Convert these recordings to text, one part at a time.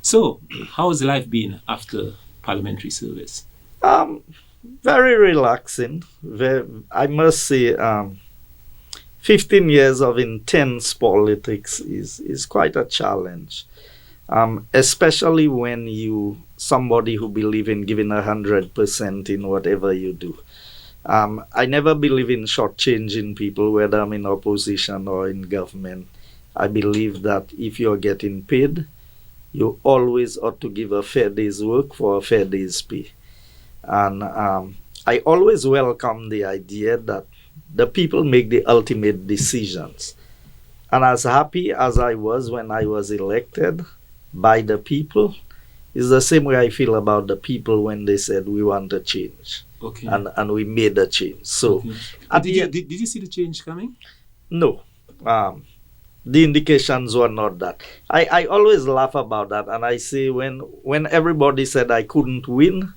So, how's life been after parliamentary service? Very relaxing. I must say, 15 years of intense politics is quite a challenge, especially when somebody who believe in giving 100% in whatever you do. I never believe in shortchanging people, whether I'm in opposition or in government. I believe that if you're getting paid, you always ought to give a fair day's work for a fair day's pay. And I always welcome the idea that the people make the ultimate decisions. And as happy as I was when I was elected by the people, is the same way I feel about the people when they said we want a change. Okay. And we made a change. So, okay. Did you see the change coming? No. The indications were not that. I always laugh about that, and I say when everybody said I couldn't win,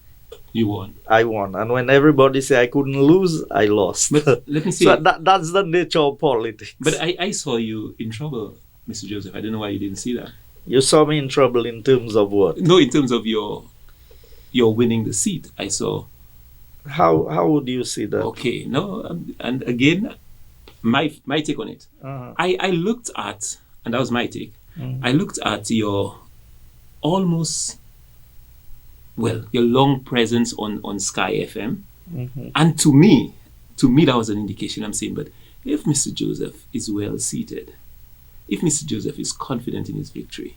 you won. I won. And when everybody said I couldn't lose, I lost. But let me see. So that's the nature of politics. But I saw you in trouble, Mr. Joseph. I don't know why you didn't see that. You saw me in trouble in terms of what? No, in terms of your winning the seat. I saw. How would you see that? Okay, no, and again, my take on it. Uh-huh. I looked at, and that was my take. Mm-hmm. I looked at your almost, your long presence on Sky FM, Mm-hmm. and to me that was an indication. I'm saying, but if Mr. Joseph is well seated, if Mr. Joseph is confident in his victory,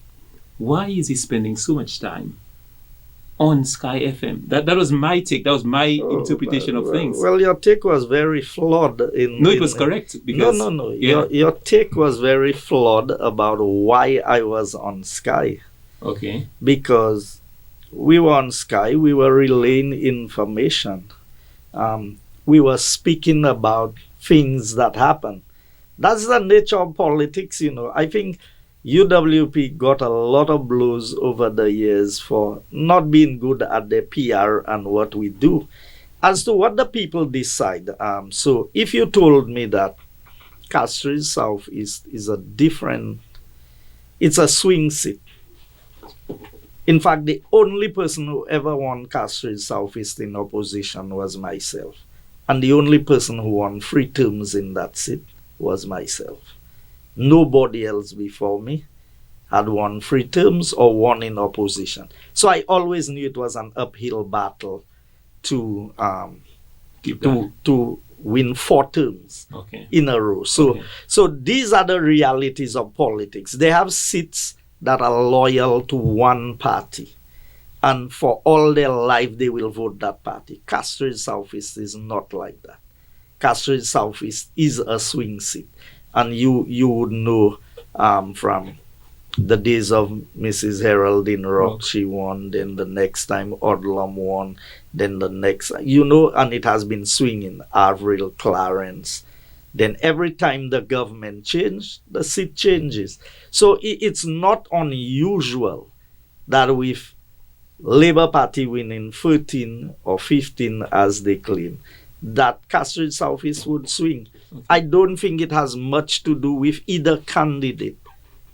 why is he spending so much time on Sky FM? That was my take. That was my interpretation of things. Well, your take was very flawed. No, it was correct. Because, No. Yeah. Your take was very flawed about why I was on Sky. Okay. Because we were on Sky, we were relaying information. We were speaking about things that happen. That's the nature of politics, I think UWP got a lot of blows over the years for not being good at the PR and what we do. As to what the people decide, so if you told me that Castries South is it's a swing seat. In fact, the only person who ever won Castries South East in opposition was myself. And the only person who won 3 terms in that seat was myself. Nobody else before me had won 3 terms or won in opposition. So I always knew it was an uphill battle to win 4 terms in a row. So these are the realities of politics. They have seats that are loyal to one party, and for all their life they will vote that party. Castries South East is not like that. Castries South East is a swing seat, and you would know from the days of Mrs. Geraldine Rock, she won, then the next time Odlum won, then the next, and it has been swinging. Avril, Clarence. Then every time the government changes, the seat changes. So it's not unusual that with Labour Party winning 13 or 15 as they claim, that Castries South East would swing. Okay. I don't think it has much to do with either candidate,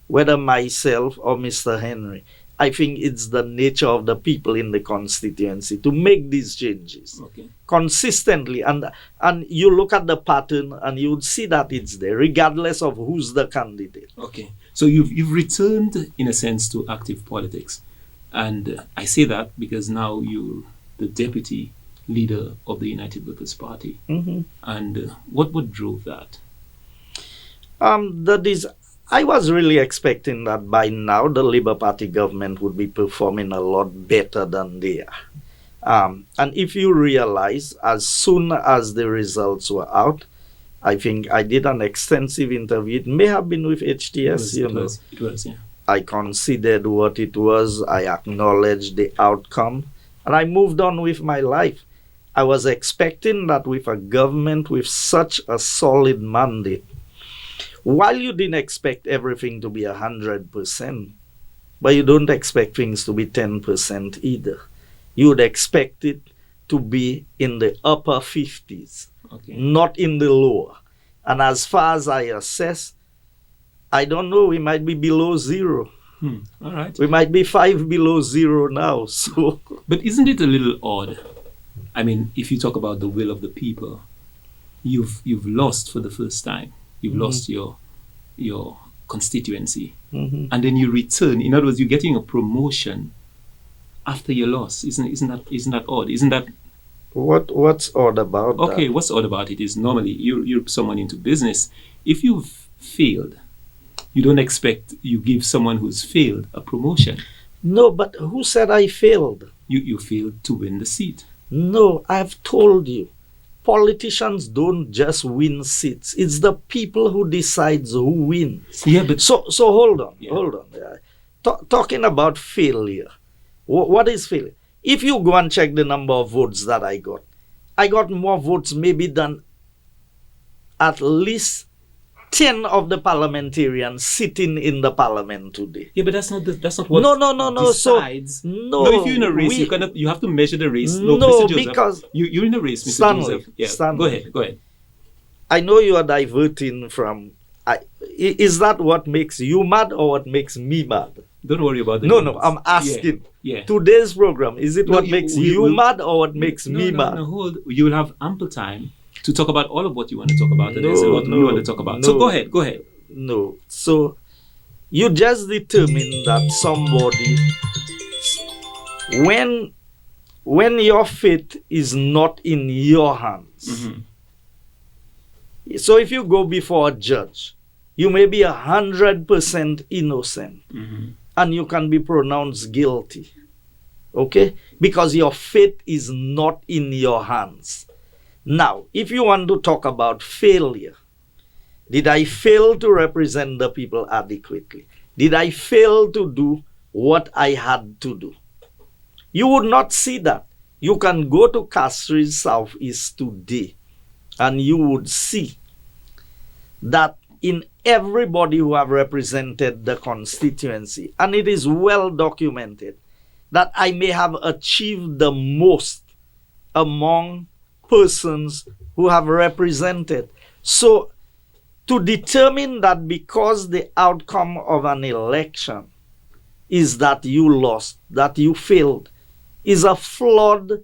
whether myself or Mr. Henry. I think it's the nature of the people in the constituency to make these changes consistently. And you look at the pattern and you would see that it's there, regardless of who's the candidate. Okay. So you've returned, in a sense, to active politics. And I say that because now you're the deputy leader of the United Workers' Party. Mm-hmm. And what drove that? I was really expecting that by now the Labour Party government would be performing a lot better than they are. And if you realize, as soon as the results were out, I think I did an extensive interview. It may have been with HTS, It was, yeah. I considered what it was. I acknowledged the outcome. And I moved on with my life. I was expecting that with a government with such a solid mandate, while you didn't expect everything to be 100%, but you don't expect things to be 10% either. You would expect it to be in the upper 50s, not in the lower. And as far as I assess, I don't know, we might be below 0. All right. We might be 5 below zero now. So, but isn't it a little odd? I mean, if you talk about the will of the people, you've lost for the first time. You've lost your constituency, and then you return. In other words, you're getting a promotion after your loss. Isn't that odd? Isn't that what's odd about that? Okay, what's odd about it is normally you're someone into business. If you've failed, you don't expect you give someone who's failed a promotion. No, but who said I failed? You failed to win the seat. No, I've told you. Politicians don't just win seats. It's the people who decides who wins. Yeah, but so hold on. Talking about failure. What is failure? If you go and check the number of votes that I got more votes maybe than at least 10 of the parliamentarians sitting in the parliament today. Yeah, but that's not what decides. If you're in a race, you have to measure the race. No, Mr. Joseph, because you're in a race, Mr. Stanley, Joseph. Yeah, Stanley, go ahead. I know you are diverting from. Is that what makes you mad or what makes me mad? Don't worry about it. No, I'm asking. Yeah. Today's program, is it what makes you mad or what makes me mad? No, hold. You will have ample time to talk about all of what you want to talk about, and there's a lot we want to talk about. So go ahead. No. So you just determine that somebody, when your fate is not in your hands. So if you go before a judge, you may be 100% innocent, and you can be pronounced guilty. Okay? Because your fate is not in your hands. Now, if you want to talk about failure, did I fail to represent the people adequately? Did I fail to do what I had to do? You would not see that. You can go to Castries Southeast today and you would see that in everybody who have represented the constituency, and it is well documented, that I may have achieved the most among persons who have represented. So to determine that because the outcome of an election is that you lost, that you failed, is a flawed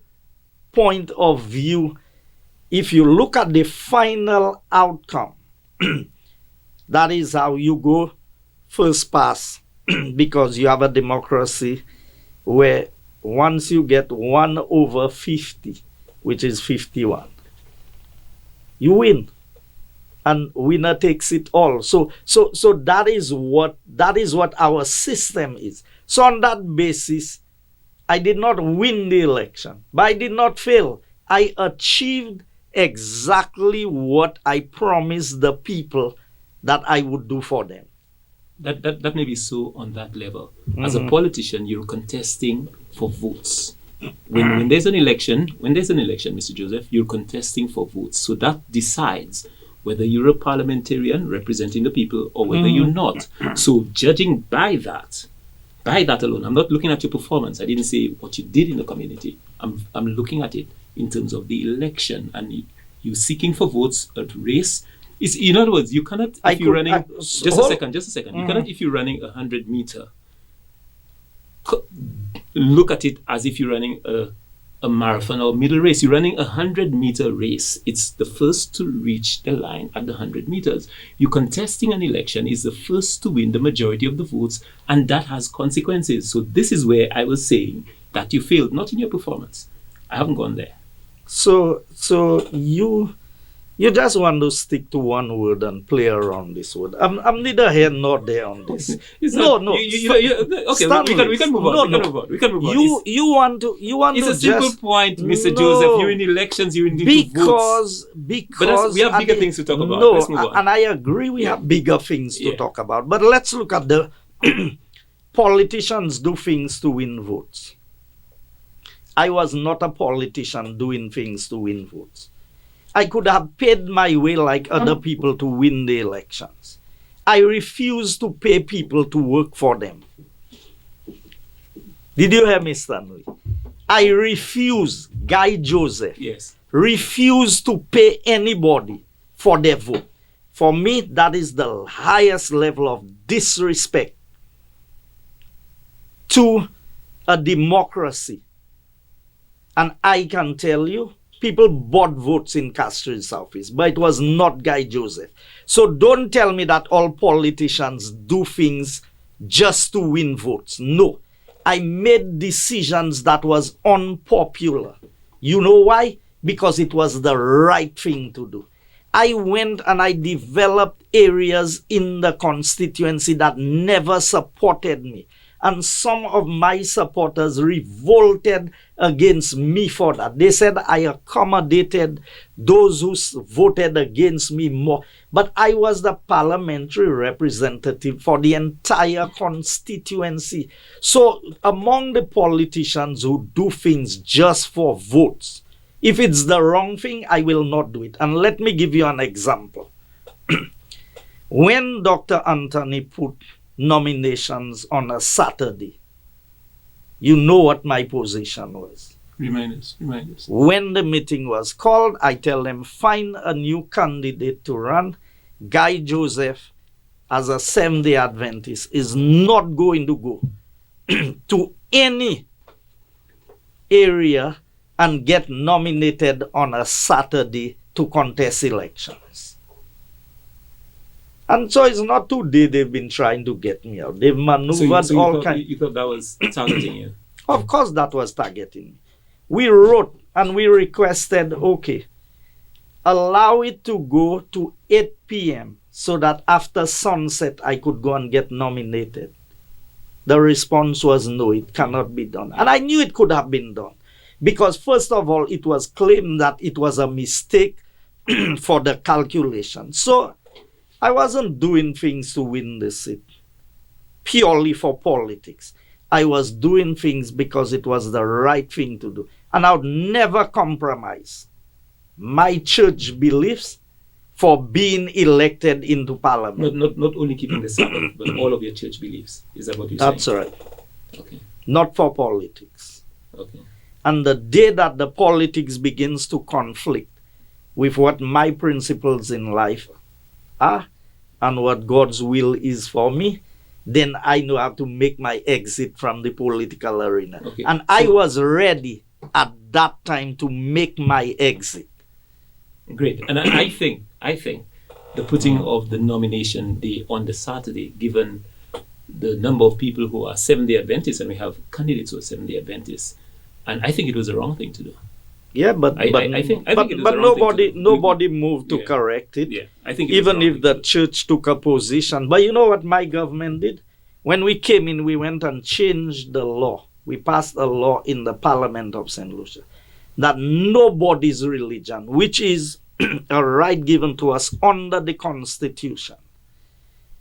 point of view. If you look at the final outcome, that is how you go first pass, because you have a democracy where once you get 1 over 50, which is 51, you win, and winner takes it all. So that is what our system is. So on that basis, I did not win the election, but I did not fail. I achieved exactly what I promised the people that I would do for them. That may be so on that level. As a politician, you're contesting for votes. When there's an election, Mr. Joseph, you're contesting for votes. So that decides whether you're a parliamentarian representing the people or whether you're not. So judging by that alone, I'm not looking at your performance. I didn't say what you did in the community. I'm looking at it in terms of the election, and you seeking for votes at race. In other words, you cannot, just a second. You cannot, if you're running 100 meter, look at it as if you're running a marathon or middle race. You're running 100-meter race. It's the first to reach the line at the 100 meters. You contesting an election is the first to win the majority of the votes, and that has consequences. So this is where I was saying that you failed, not in your performance. I haven't gone there. So you just want to stick to one word and play around this word. I'm neither here nor there on this. No. Okay, we can move on. We can move on. You want to. It's a simple point, Mr. Joseph. You're in elections. You need to vote. But we have bigger things to talk about. Let's move on. And I agree. We have bigger things to talk about. But let's look at the politicians do things to win votes. I was not a politician doing things to win votes. I could have paid my way like other people to win the elections. I refuse to pay people to work for them. Did you hear me, Stanley? I refuse, Guy Joseph, refuse to pay anybody for their vote. For me, that is the highest level of disrespect to a democracy. And I can tell you, people bought votes in Castro's office, but it was not Guy Joseph. So don't tell me that all politicians do things just to win votes. No. I made decisions that was unpopular. You know why? Because it was the right thing to do. I went and I developed areas in the constituency that never supported me. And some of my supporters revolted against me for that. They said I accommodated those who voted against me more. But I was the parliamentary representative for the entire constituency. So among the politicians who do things just for votes, if it's the wrong thing, I will not do it. And let me give you an example. When Dr. Anthony put nominations on a Saturday, you know what my position was. Remind us. When the meeting was called, I tell them, find a new candidate to run. Guy Joseph, as a Seventh-day Adventist, is not going to go to any area and get nominated on a Saturday to contest elections. And so it's not today they've been trying to get me out. They've maneuvered all kinds. You thought that was targeting you? Of course that was targeting me. We wrote and we requested, okay, allow it to go to 8 p.m. so that after sunset I could go and get nominated. The response was no, it cannot be done. And I knew it could have been done. Because first of all, it was claimed that it was a mistake for the calculation. So I wasn't doing things to win the seat purely for politics. I was doing things because it was the right thing to do. And I would never compromise my church beliefs for being elected into parliament. Not only keeping the Sabbath, but all of your church beliefs. Is that what you're saying? That's right. Okay. Not for politics. Okay. And the day that the politics begins to conflict with what my principles in life are and what God's will is for me, then I know how to make my exit from the political arena. Okay. And I was ready at that time to make my exit. Great. And I think the putting of the nomination day on the Saturday, given the number of people who are Seventh-day Adventists, and we have candidates who are Seventh-day Adventists, and I think it was the wrong thing to do. Yeah, but nobody moved to correct it. Yeah, I think even if the church took a position. But you know what my government did? When we came in, we went and changed the law. We passed a law in the Parliament of St. Lucia that nobody's religion, which is a right given to us under the Constitution,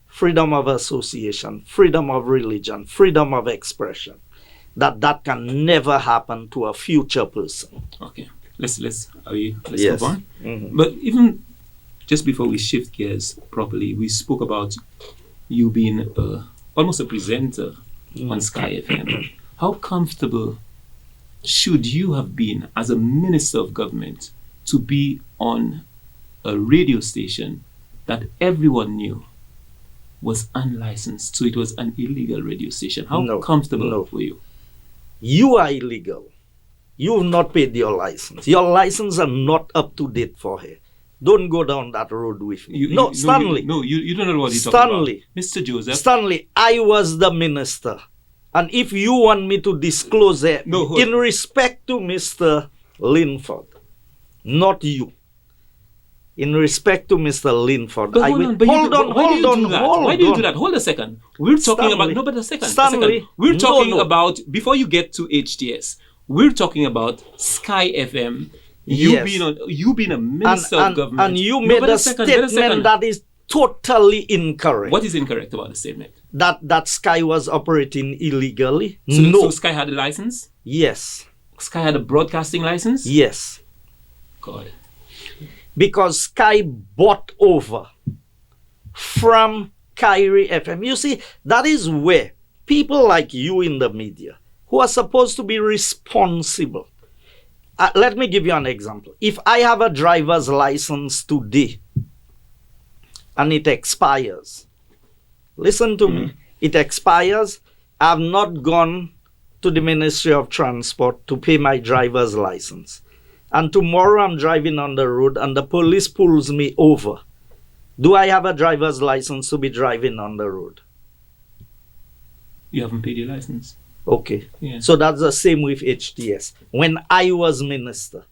freedom of association, freedom of religion, freedom of expression, that can never happen to a future person. Okay, let's yes. move on. Mm-hmm. But even just before we shift gears properly, we spoke about you being almost a presenter on Sky FM. How comfortable should you have been as a minister of government to be on a radio station that everyone knew was unlicensed, so it was an illegal radio station? How comfortable were you? You are illegal. You've not paid your license. Your license are not up to date for here. Don't go down that road with me. Stanley. You don't know what you're talking about. Mr. Joseph. Stanley, I was the minister. And if you want me to disclose it, in respect to Mr. Linford, not you. In respect to Mr. Linford, I will. Hold on. Why do you do that? Hold a second. We're talking about We're talking about, before you get to HTS, we're talking about Sky FM. You being a minister of government, and you made a statement that is totally incorrect. What is incorrect about the statement? That Sky was operating illegally. So Sky had a license? Yes. Sky had a broadcasting license? Yes. God. Because Sky bought over from Kyrie FM. You see, that is where people like you in the media, who are supposed to be responsible. Let me give you an example. If I have a driver's license today and it expires, listen to me, it expires I've not gone to the Ministry of Transport to pay my driver's license. And tomorrow I'm driving on the road and the police pulls me over. Do I have a driver's license to be driving on the road? You haven't paid your license. Okay. Yeah. So that's the same with HTS. When I was minister,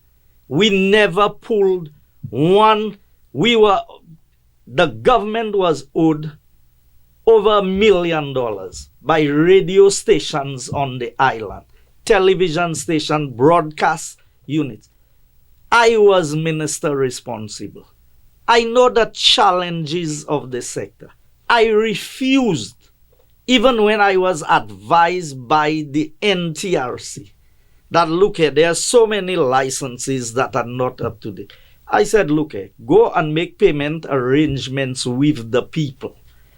we never pulled one. The government was owed over $1 million by radio stations on the island, television station, broadcast units. I was minister responsible. I know the challenges of the sector. I refused, even when I was advised by the NTRC, that look here, there are so many licenses that are not up to date. I said, look here, go and make payment arrangements with the people.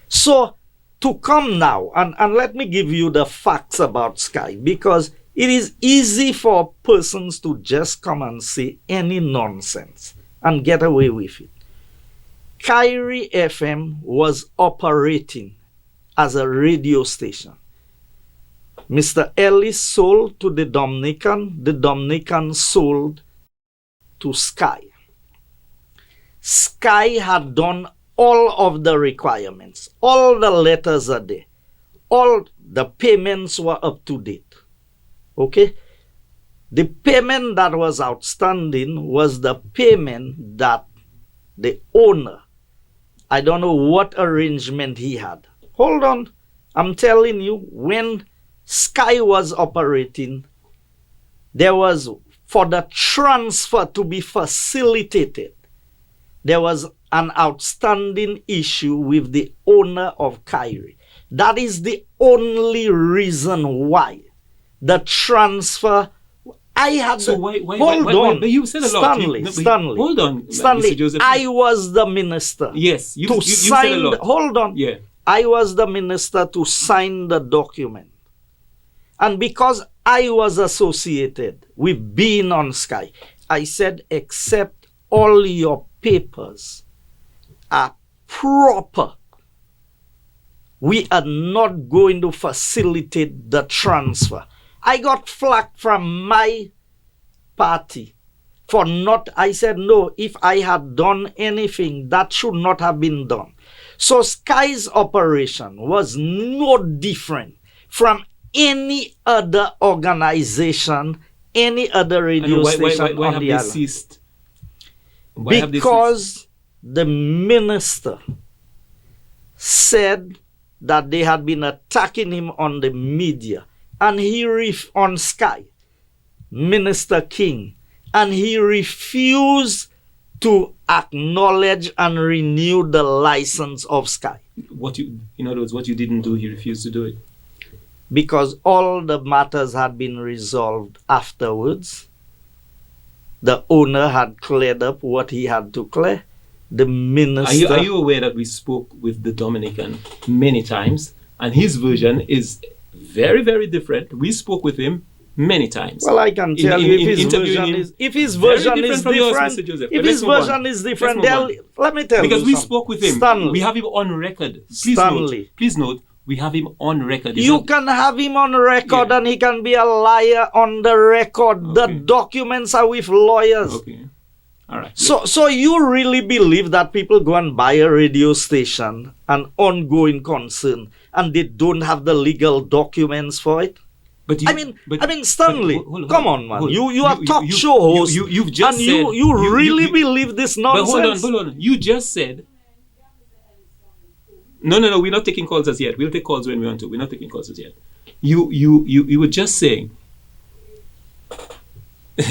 So to come now, and let me give you the facts about Sky, because it is easy for persons to just come and say any nonsense and get away with it. Kyrie FM was operating as a radio station. Mr. Ellis sold to the Dominican sold to Sky. Sky had done all of the requirements. All the letters are there. All the payments were up to date. Okay? The payment that was outstanding was the payment that the owner, I don't know what arrangement he had. Hold on. I'm telling you, when Sky was operating, there was, for the transfer to be facilitated, there was an outstanding issue with the owner of Kyrie. That is the only reason why the transfer. I had so the, why, hold on. But you said a lot. Stanley. Hold on, Stanley. Mr. Joseph. I was the minister. Yes, you sign, said a lot. Hold on. Yeah. I was the minister to sign the document. And because I was associated with being on Sky, I said, accept all your papers are proper. We are not going to facilitate the transfer. I got flack from my party for not, I said, no, if I had done anything, that should not have been done. So Sky's operation was no different from any other organization, any other radio station why on have the they island. Ceased? Because the minister said that they had been attacking him on the media, and he on Sky, Minister King, and he refused to acknowledge and renew the license of Sky. In other words, what you didn't do, he refused to do it. Because all the matters had been resolved afterwards. The owner had cleared up what he had to clear. The minister... Are you aware that we spoke with the Dominican many times, and his version is very, very different? We spoke with him many times. Well, I can tell you if his version is different, let me tell you. Because we spoke with him. Stanley. We have him on record. Please note, we have him on record. You can have him on record, and he can be a liar on the record. Okay. The documents are with lawyers. Okay. All right. So you really believe that people go and buy a radio station, an ongoing concern, and they don't have the legal documents for it? But Stanley, come on, man. You are a talk show host, you've just and said, you really believe this nonsense? But hold on. You just said... No, we're not taking calls as yet. We'll take calls when we want to. We're not taking calls as yet. You were just saying...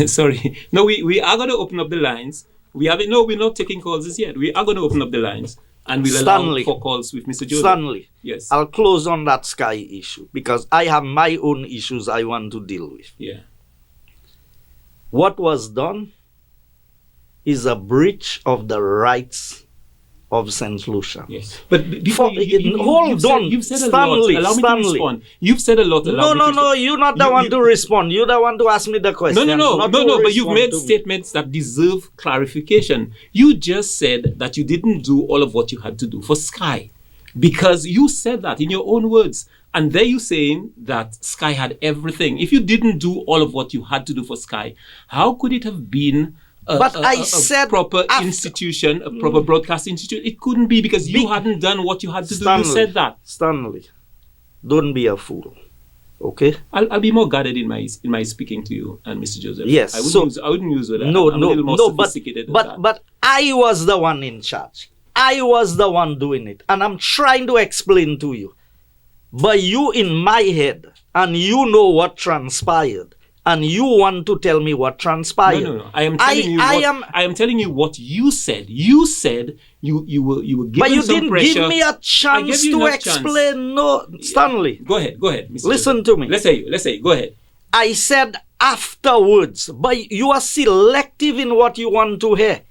Sorry. No, we are going to open up the lines. We're not taking calls as yet. We are going to open up the lines. And we'll allow for calls with Mr. Joseph. Stanley, yes. I'll close on that Sky issue because I have my own issues I want to deal with. Yeah. What was done is a breach of the rights of St. Lucia. Yes. But before you've said Stanley, a lot. Allow me to respond. You've said a lot. No, you're not the one to respond. You're the one to ask me the question. No, but you've made statements that deserve clarification. You just said that you didn't do all of what you had to do for Sky. Because you said that in your own words. And there you saying that Sky had everything. If you didn't do all of what you had to do for Sky, how could it have been a proper institution, a proper broadcast institute? It couldn't be, because you hadn't done what you had to do. You said that. Stanley, don't be a fool. Okay? I'll be more guarded in my speaking to you, and Mr. Joseph. Yes. I wouldn't use that. No, I'm a little more sophisticated but I was the one in charge. I was the one doing it. And I'm trying to explain to you. But you in my head, and you know what transpired, and you want to tell me what transpired. No. I am telling you what you said. You said you were given some pressure. But you didn't give me a chance to explain. Chance. No, Stanley. Go ahead, Mr. Listen Joseph. to me. Let's say. Go ahead. I said afterwards, but you are selective in what you want to hear.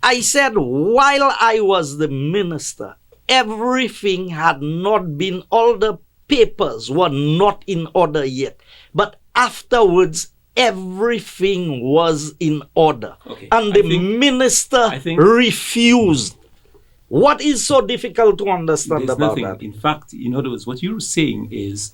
I said while I was the minister, everything had not been, all the papers were not in order yet. But afterwards, everything was in order. Okay. And the minister refused. What is so difficult to understand about that? In fact, in other words, what you're saying is,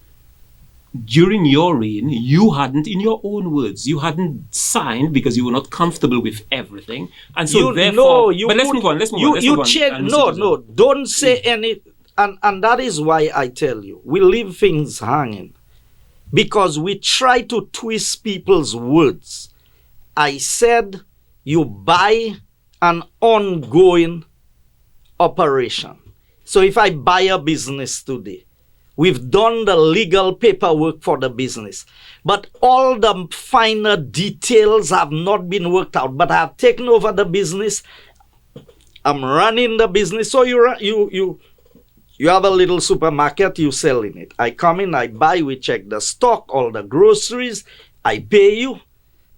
during your reign, you hadn't, in your own words, you hadn't signed because you were not comfortable with everything. And so therefore... But let's move on. No, don't say any... And that is why I tell you, we leave things hanging. Because we try to twist people's words. I said you buy an ongoing operation. So if I buy a business today, we've done the legal paperwork for the business, but all the finer details have not been worked out. But I have taken over the business. I'm running the business. So you have a little supermarket, you sell in it. I come in, I buy, we check the stock, all the groceries, I pay you,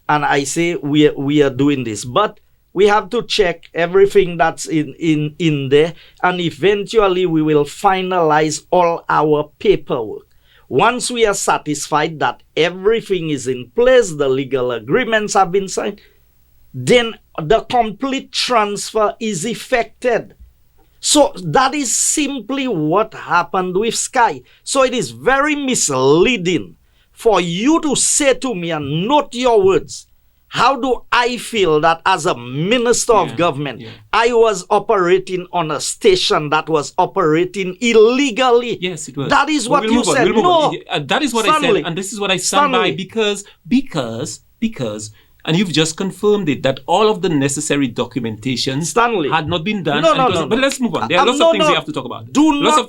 and I say we are doing this. But we have to check everything that's in there, and eventually we will finalize all our paperwork. Once we are satisfied that everything is in place, the legal agreements have been signed, then the complete transfer is effected. So that is simply what happened with Sky. So it is very misleading for you to say to me, and note your words, how do I feel that as a minister of government, I was operating on a station that was operating illegally? Yes, it was. That is what you said. No, that is what Stanley, I said, and this is what I stand by, because, and you've just confirmed it, that all of the necessary documentation had not been done. No. But let's move on. There are lots of things we have to talk about. Don't there's a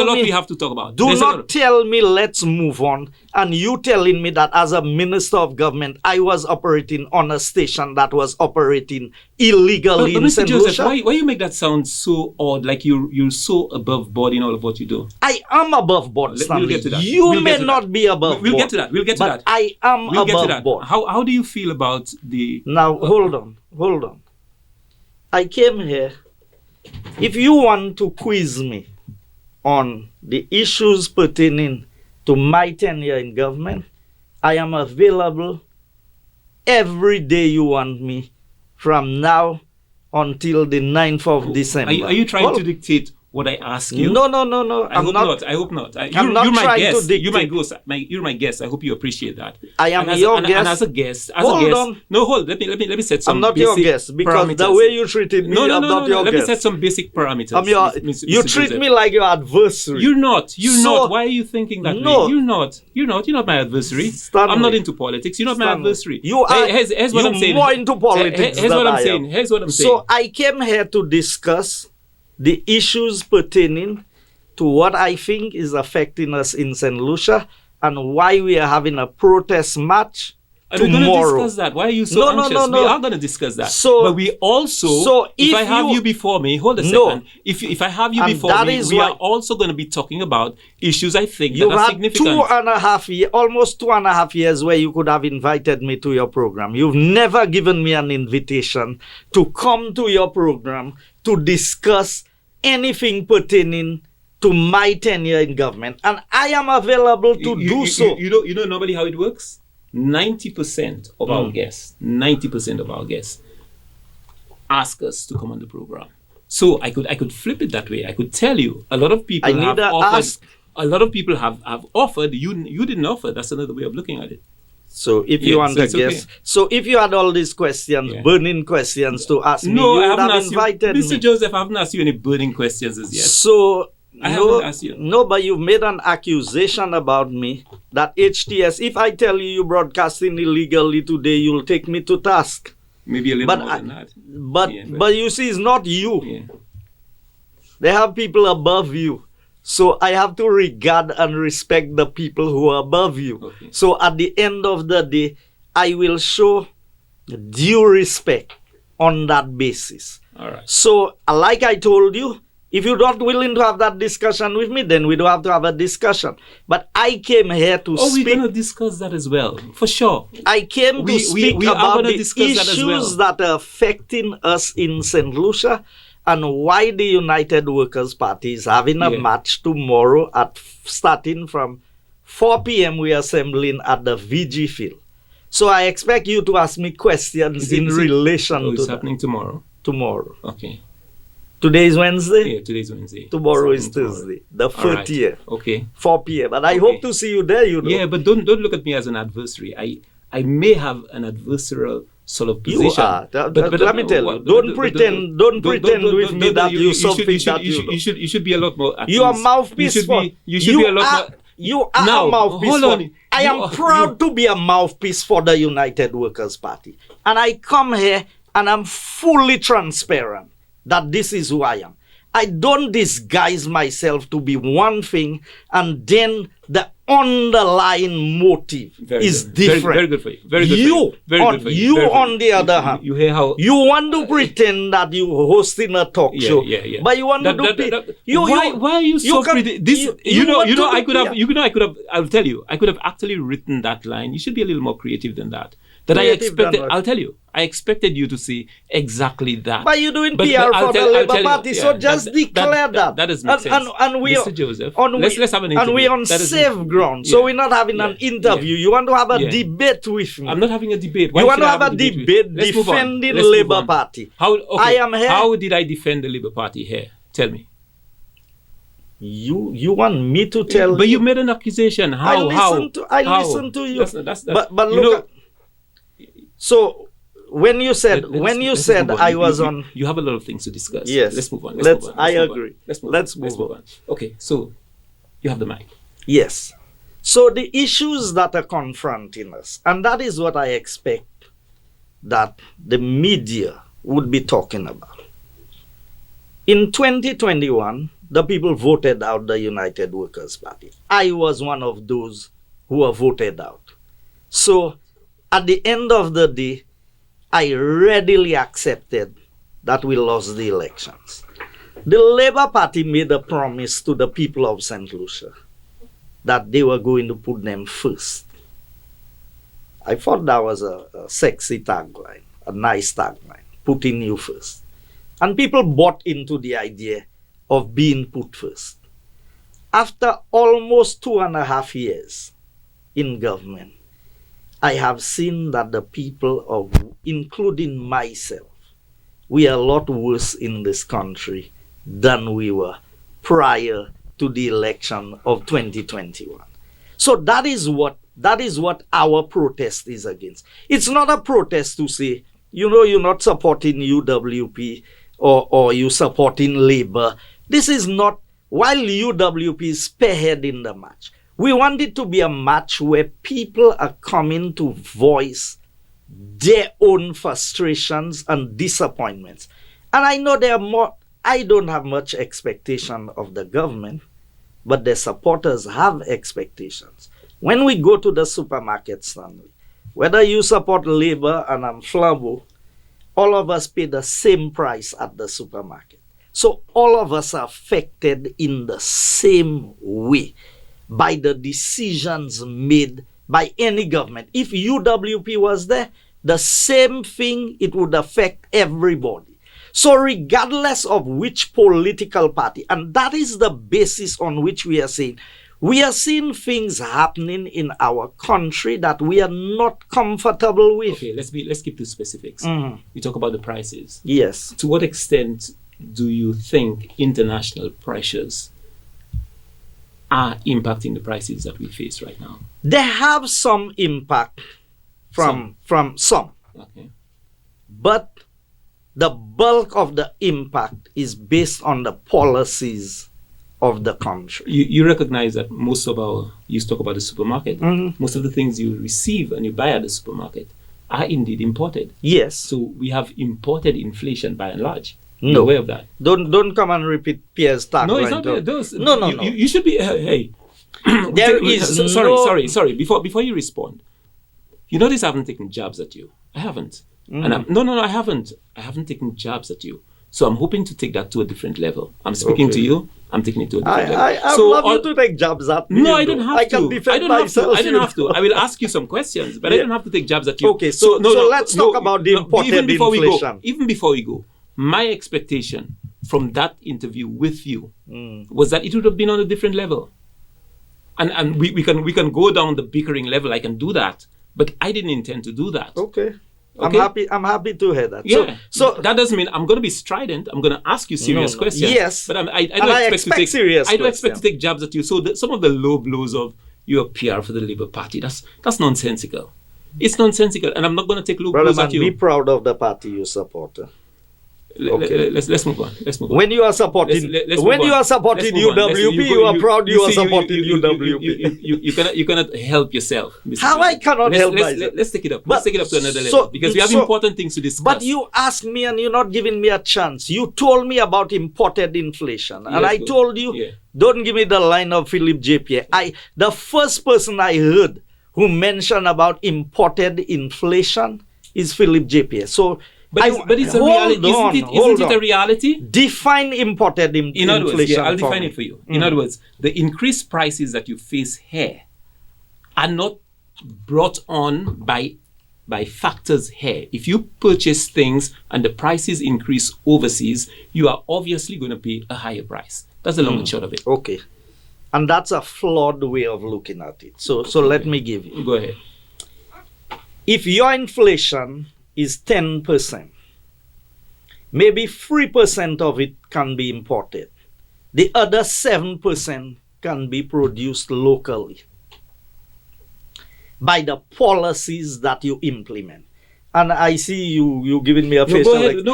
lot we have to talk about. Do not tell me let's move on, and you telling me that as a minister of government, I was operating on a station that was operating illegally in St. Joseph, why you make that sound so odd, like you're so above board in all of what you do? I am above board, Stanley. We'll get to that. You may not be above board. We'll get to that. But I am above board. How do you feel about the... Now, hold on. I came here. If you want to quiz me on the issues pertaining to my tenure in government, I am available every day you want me from now until the 9th of December. Are you trying to dictate what I ask you? No. I hope not. You're my guest. You're my guest. I hope you appreciate that. I am your guest. And as a guest, on. No, hold. Let me set some. I'm not your guest because parameters. The way you treated me, I'm not your guest. Let me set some basic parameters. You treat me like your adversary. You're not. Why are you thinking that way? You're not. You're not my adversary. Stanley, I'm not into politics. You're not my adversary. You are. Here's what I'm saying. More into politics. Here's what I'm saying. Here's what I'm saying. So I came here to discuss the issues pertaining to what I think is affecting us in St. Lucia and why we are having a protest march tomorrow. We're going to discuss that. Why are you so anxious? No. We are going to discuss that. But we also, if I have you before me, hold a second. If I have you before me, we are also going to be talking about issues I think that are significant. You had almost 2.5 years where you could have invited me to your program. You've never given me an invitation to come to your program to discuss anything pertaining to my tenure in government. And I am available to do so. You know normally how it works? 90% of our guests ask us to come on the program. So I could flip it that way. I could tell you a lot of people have offered. A lot of people have offered. You didn't offer. That's another way of looking at it. So if you want to guess, so if you had all these questions, burning questions to ask me, you would have invited me. Mr. Joseph, I haven't asked you any burning questions as yet. So I haven't asked you. No, but you've made an accusation about me that HTS, if I tell you you're broadcasting illegally today, you'll take me to task. Maybe a little more than that. But you see, it's not you. Yeah. They have people above you. So I have to regard and respect the people who are above you. Okay. So at the end of the day, I will show due respect on that basis. All right. So like I told you, if you're not willing to have that discussion with me, then we don't have to have a discussion. But I came here to speak. We're going to discuss that as well, for sure. I came to speak about the issues that are affecting us in St. Lucia and why the United Workers' Party is having a match tomorrow starting from 4 p.m. We're assembling at the VG field. So I expect you to ask me questions in relation to that. It's happening tomorrow? Tomorrow. Okay. Today is Wednesday? Yeah, today's Wednesday. Tomorrow is Thursday, the 30th. Right. Okay. 4 p.m. And I hope to see you there, you know. Yeah, but don't look at me as an adversary. I may have an adversarial sort of position. You are. But let me tell you, don't pretend with me that you something that you know. You should be a lot more. You are mouthpiece for. You should be a lot more. You are a mouthpiece hold on. I am proud to be a mouthpiece for the United Workers' Party. And I come here and I'm fully transparent that this is who I am. I don't disguise myself to be one thing and then the underlying motive is different. Very good for you. Very good for you. Very good for you. On the other hand, you hear how you want to pretend that you're hosting a talk show, but you want to do. Why are you so pretty? I'll tell you, I could have actually written that line. You should be a little more creative than that. I'll tell you, I expected you to say exactly that. But you're doing PR for the Labour Party, so just declare that. That doesn't make sense. And we Mr. Joseph, let's have an interview. And we're on safe ground, so we're not having an interview. You want to have a debate with me. I'm not having a debate. You want to have a debate defending Labour Party. I am here. How did I defend the Labour Party here? Tell me. You want me to tell you? But you made an accusation. I listen to you. But look. So when you said I was on, you have a lot of things to discuss. Yes, let's move on. I agree. Let's move on. Okay, so you have the mic. Yes. So the issues that are confronting us, and that is what I expect that the media would be talking about. In 2021, the people voted out the United Workers' Party. I was one of those who were voted out. So at the end of the day, I readily accepted that we lost the elections. The Labour Party made a promise to the people of St. Lucia that they were going to put them first. I thought that was a sexy tagline, a nice tagline, putting you first. And people bought into the idea of being put first. After almost 2.5 years in government, I have seen that the people including myself, we are a lot worse in this country than we were prior to the election of 2021. So that is what our protest is against. It's not a protest to say, you're not supporting UWP or you supporting Labour. This is not, while UWP is spearheading the match. We want it to be a match where people are coming to voice their own frustrations and disappointments. And I know I don't have much expectation of the government, but the supporters have expectations. When we go to the supermarket, Stanley, whether you support Labour and I'm Flambeau, all of us pay the same price at the supermarket. So all of us are affected in the same way by the decisions made by any government. If UWP was there, the same thing, it would affect everybody. So regardless of which political party, and that is the basis on which we are seeing things happening in our country that we are not comfortable with. Okay, let's keep to specifics. Mm-hmm. You talk about the prices. Yes. To what extent do you think international pressures are impacting the prices that we face right now? They have some impact from some. Okay. But the bulk of the impact is based on the policies of the country. You recognize that you talk about the supermarket, most of the things you receive and you buy at the supermarket are indeed imported. Yes. So we have imported inflation by and large. No. You're aware of that? Don't come and repeat Pierre's tagline. No, it's not those. No. You should be, hey. There is Sorry. Before you respond, you notice I haven't taken jabs at you. I haven't. And I haven't. I haven't taken jabs at you. So I'm hoping to take that to a different level. I'm speaking to you. I'm taking it to a different level. I love you to take jabs at me. No, I don't have to. I can defend myself. I don't have to. I will ask you some questions, but I don't have to take jabs at you. Okay, so let's talk about the imported inflation. Even before we go, my expectation from that interview with you was that it would have been on a different level. And we can go down the bickering level. I can do that, but I didn't intend to do that. Okay. I'm happy to hear that. Yeah. So that doesn't mean I'm going to be strident. I'm going to ask you serious questions. Yes. But I don't expect to take jabs at you. So some of the low blows of your PR for the Labour Party, that's nonsensical. It's nonsensical, and I'm not going to take low blows at you. Be proud of the party you support. Okay. Let's move on. When you are supporting UWP, you are proud you are supporting UWP. You cannot help yourself. Mr. How I cannot help myself? Let's take it up. Let's take it up to another level because we have important things to discuss. But you asked me and you're not giving me a chance. You told me about imported inflation, and I told you, don't give me the line of Philip J. Pierre. The first person I heard who mentioned about imported inflation is Philip J. Pierre. So. But it's a reality. Isn't it a reality? Define imported inflation. In other words, I'll define it for you. In other words, the increased prices that you face here are not brought on by factors here. If you purchase things and the prices increase overseas, you are obviously going to pay a higher price. That's the long and short of it. Okay. And that's a flawed way of looking at it. So let me give you. Go ahead. If your inflation is 10%. Maybe 3% of it can be imported. The other 7% can be produced locally by the policies that you implement. And I see you giving me a face. Go ahead.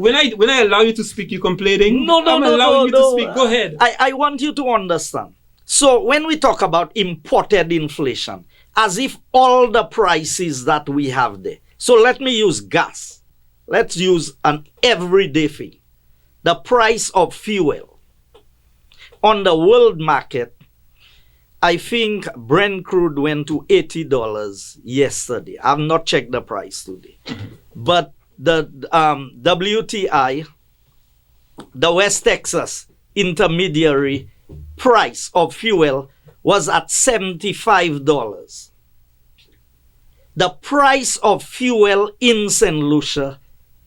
When I allow you to speak, you complaining? No. You to speak. Go ahead. I want you to understand. So when we talk about imported inflation, as if all the prices that we have there. So let me use gas. Let's use an everyday thing. The price of fuel. On the world market, I think Brent crude went to $80 yesterday. I've not checked the price today. But the WTI, the West Texas intermediary price of fuel was at $75. The price of fuel in St. Lucia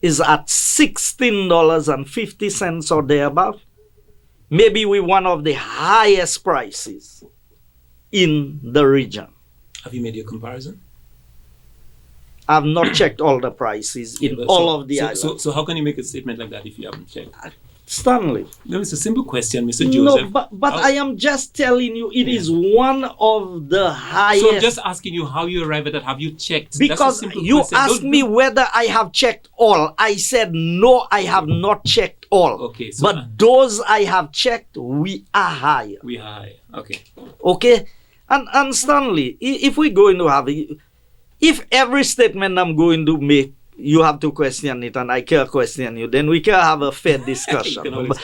is at $16.50 or thereabout. Maybe we're one of the highest prices in the region. Have you made your comparison? I've not checked all the prices in all of the islands. So how can you make a statement like that if you haven't checked? Stanley. No, it's a simple question, Mr. Joseph. No, but I am just telling you it is one of the highest. So I'm just asking you how you arrive at that. Have you checked? Because you asked me whether I have checked all. I said no, I have not checked all. Okay. So but those I have checked, we are higher. We are higher. Okay. Okay. And Stanley, if we're going to have if every statement I'm going to make, you have to question it and I can question you, then we can have a fair discussion. You can always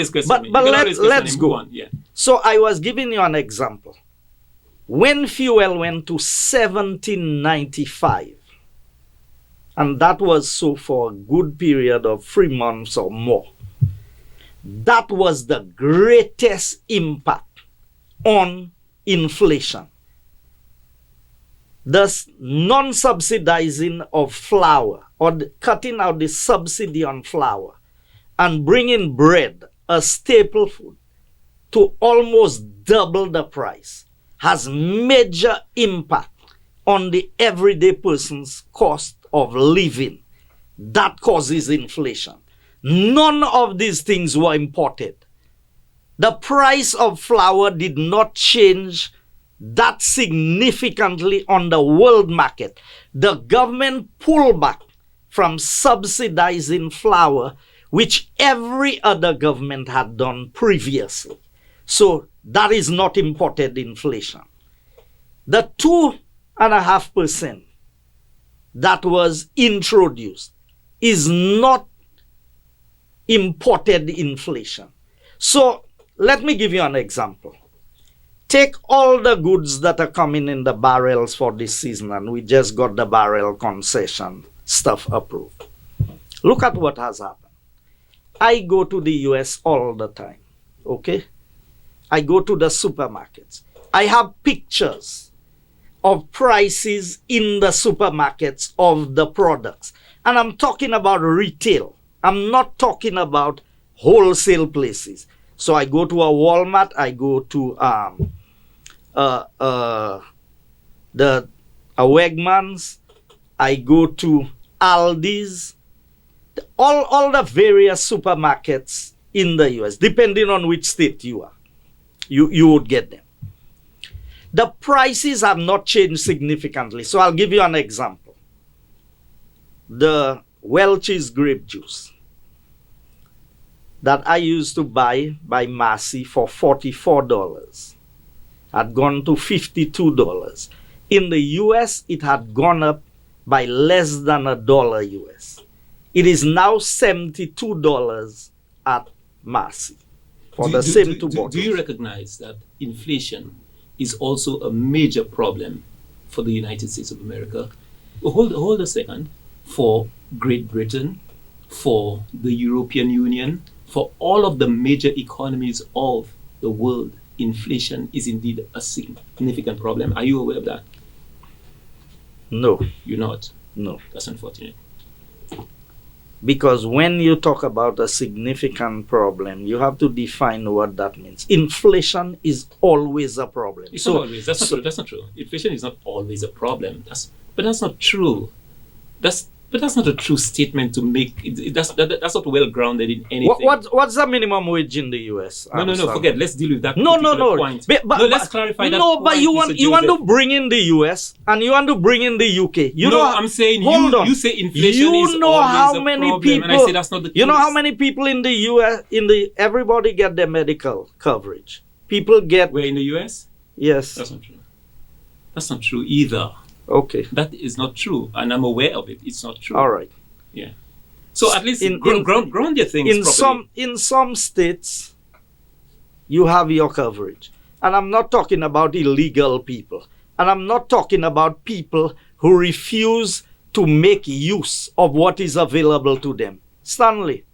question me. But let's go on. Yeah. So I was giving you an example. When fuel went to $17.95, and that was so for a good period of 3 months or more, that was the greatest impact on inflation. Thus, non-subsidizing of flour or cutting out the subsidy on flour and bringing bread, a staple food, to almost double the price has major impact on the everyday person's cost of living. that causes inflation. None of these things were imported. The price of flour did not change that significantly on the world market. The government pulled back from subsidizing flour, which every other government had done previously. So that is not imported inflation. The 2.5% that was introduced is not imported inflation. So let me give you an example. Take all the goods that are coming in the barrels for this season, and we just got the barrel concession stuff approved. Look at what has happened. I go to the US all the time, okay? I go to the supermarkets. I have pictures of prices in the supermarkets of the products. And I'm talking about retail. I'm not talking about wholesale places. So I go to a Walmart, I go to a Wegmans, I go to Aldi's, all the various supermarkets in the US, depending on which state you are, you would get them. The prices have not changed significantly. So I'll give you an example. The Welch's grape juice that I used to buy by Massey for $44 had gone to $52. In the US, it had gone up by less than $1 US. It is now $72 at Massey for the same two bottles. Do you recognize that inflation is also a major problem for the United States of America? Hold a second. For Great Britain, for the European Union, for all of the major economies of the world, inflation is indeed a significant problem. Are you aware of that? No. You're not? No. That's unfortunate. Because when you talk about a significant problem, you have to define what that means. Inflation is always a problem. It's not always. That's not true. Inflation is not always a problem. But that's not true. But that's not a true statement to make. That's not well grounded in anything. What's the minimum wage in the US? No, forget. Let's deal with that. No. Point. But let's clarify that. No, point, but you want to bring in the US and you want to bring in the UK. I'm saying you say inflation is always a problem, and I say that's not the case. You know how many people in the US everybody get their medical coverage. People get where in the US? Yes. That's not true. That's not true either. Okay. That is not true, and I'm aware of it. It's not true. All right. Yeah. So at least ground your things properly. In some states, you have your coverage. And I'm not talking about illegal people. And I'm not talking about people who refuse to make use of what is available to them. Stanley,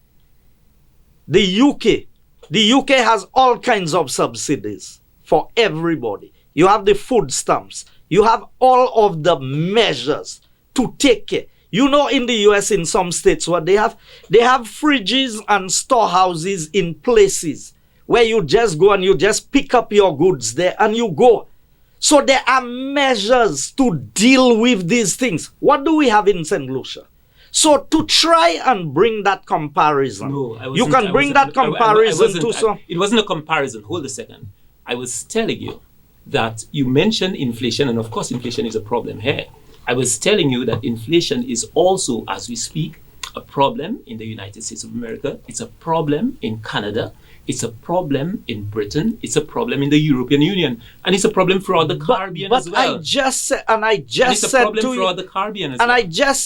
the UK has all kinds of subsidies for everybody. You have the food stamps. You have all of the measures to take care. You know, in the US, in some states, what they have fridges and storehouses in places where you just go and you just pick up your goods there and you go. So there are measures to deal with these things. What do we have in St. Lucia? So to try and bring that comparison, you can bring that comparison to some. It wasn't a comparison. Hold a second. I was telling you that you mentioned inflation, and of course inflation is a problem here. I was telling you that inflation is also, as we speak, a problem in the United States of America. It's a problem in Canada. It's a problem in Britain. It's a problem in the European Union. And it's a problem throughout the Caribbean as well. I just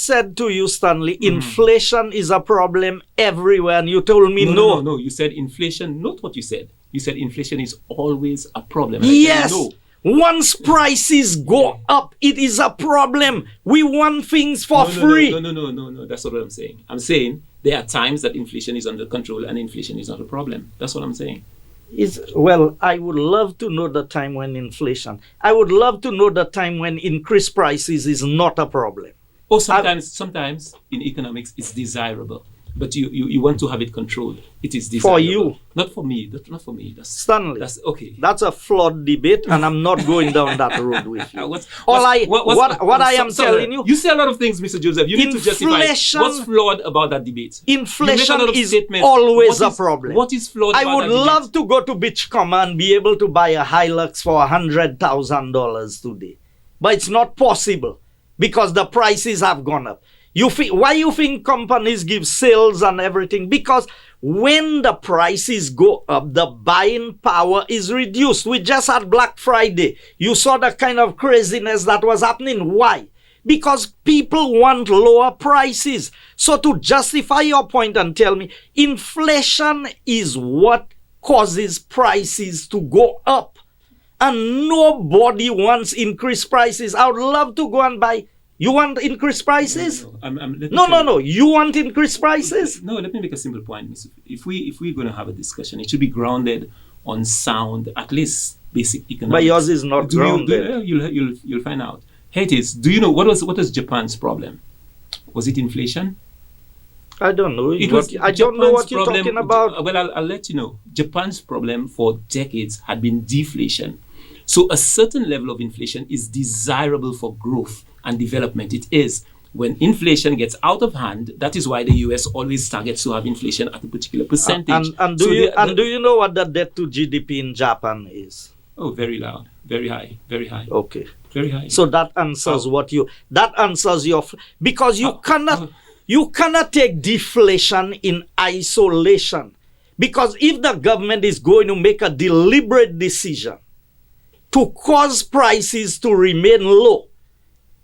said to you, Stanley, inflation is a problem everywhere. And you told me no. No. You said inflation, not what you said. You said inflation is always a problem. Yes. No. Once prices go up, it is a problem. We want things for free. No. That's not what I'm saying. I'm saying there are times that inflation is under control and inflation is not a problem. That's what I'm saying. Well, I would love to know the time when I would love to know the time when increased prices is not a problem. Or sometimes in economics it's desirable. But you want to have it controlled. It is For desirable. you. Not for me. Not for me. Stanley. That's okay. That's a flawed debate, and I'm not going down that road with you. What I am telling you. You say a lot of things, Mr. Joseph. You need to justify what's flawed about that debate. Inflation is always a problem. What is flawed about that debate? I would love to go to Beachcomber and be able to buy a Hilux for $100,000 today. But it's not possible because the prices have gone up. Why you think companies give sales and everything? Because when the prices go up, the buying power is reduced. We just had Black Friday. You saw the kind of craziness that was happening. Why? Because people want lower prices. So to justify your point and tell me, inflation is what causes prices to go up. And nobody wants increased prices. I would love to go and buy. You want increased prices? No. You want increased prices? No, let me make a simple point. If we're going to have a discussion, it should be grounded on sound, at least basic economics. But yours is not grounded. You'll find out. Here it is. Do you know what was Japan's problem? Was it inflation? I don't know. I don't know what you're talking about. Well, I'll let you know. Japan's problem for decades had been deflation. So a certain level of inflation is desirable for growth and development. It is. When inflation gets out of hand, that is why the US always targets to have inflation at a particular percentage. Do you know what the debt to GDP in Japan is? Oh, very loud, very high, very high. Okay. Very high. So that answers because you cannot take deflation in isolation. Because if the government is going to make a deliberate decision to cause prices to remain low,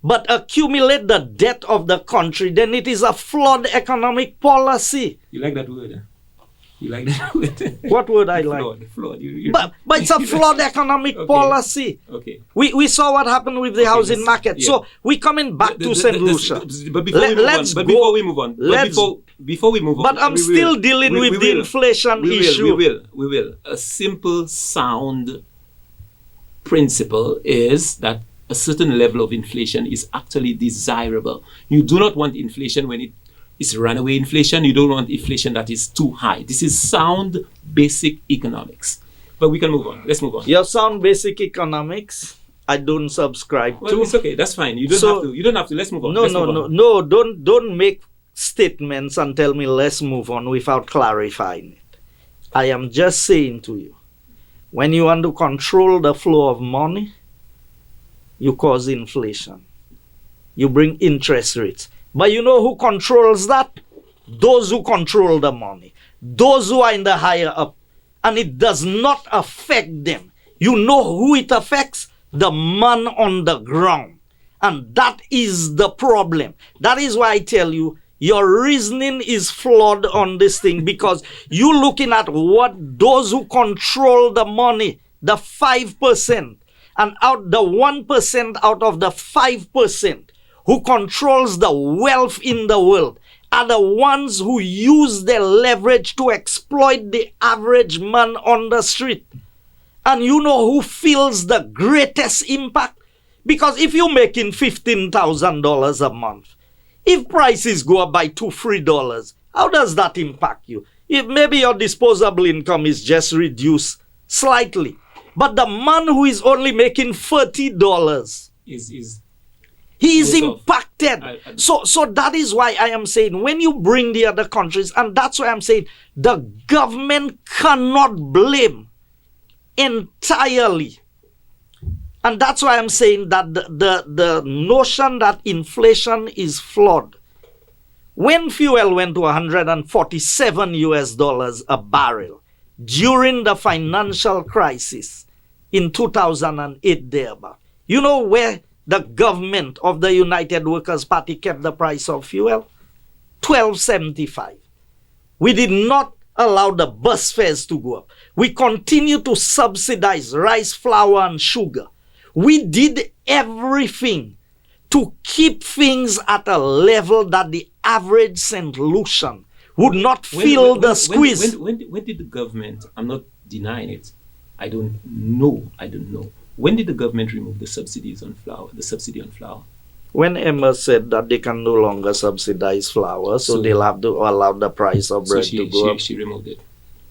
but accumulate the debt of the country, then it is a flawed economic policy. You like that word? You like that word? What word I like? Flawed. But it's a flawed economic policy. Okay. We saw what happened with the housing market. Yeah. So we're coming back to St. Lucia. But before we move on. But I'm still dealing with the inflation issue. We will. A simple, sound principle is that a certain level of inflation is actually desirable. You do not want inflation when it is runaway inflation. You don't want inflation that is too high. This is sound, basic economics. But we can move on. Let's move on. Your sound, basic economics, I don't subscribe to. It's okay. That's fine. You don't have to. Let's move on. No. Don't make statements and tell me let's move on without clarifying it. I am just saying to you, when you want to control the flow of money, you cause inflation. You bring interest rates. But you know who controls that? Those who control the money. Those who are in the higher up. And it does not affect them. You know who it affects? The man on the ground. And that is the problem. That is why I tell you, your reasoning is flawed on this thing, because you're looking at what those who control the money, the 5%, and out the 1% out of the 5% who controls the wealth in the world are the ones who use their leverage to exploit the average man on the street. And you know who feels the greatest impact? Because if you're making $15,000 a month, if prices go up by $2-3, how does that impact you? If maybe your disposable income is just reduced slightly, but the man who is only making $30 he is impacted. So that is why I am saying, when you bring the other countries, and that's why I'm saying the government cannot blame entirely. And that's why I'm saying that the notion that inflation is flawed. When fuel went to $147 a barrel during the financial crisis in 2008 thereabout, you know where the government of the United Workers' Party kept the price of fuel? $12.75. We did not allow the bus fares to go up. We continue to subsidize rice, flour, and sugar. We did everything to keep things at a level that the average St. Lucian would not feel the squeeze. When did the government, I'm not denying it, I don't know. When did the government remove the subsidy on flour? when Emma said that they can no longer subsidize flour, so they'll have to allow the price of bread to go up. She removed it.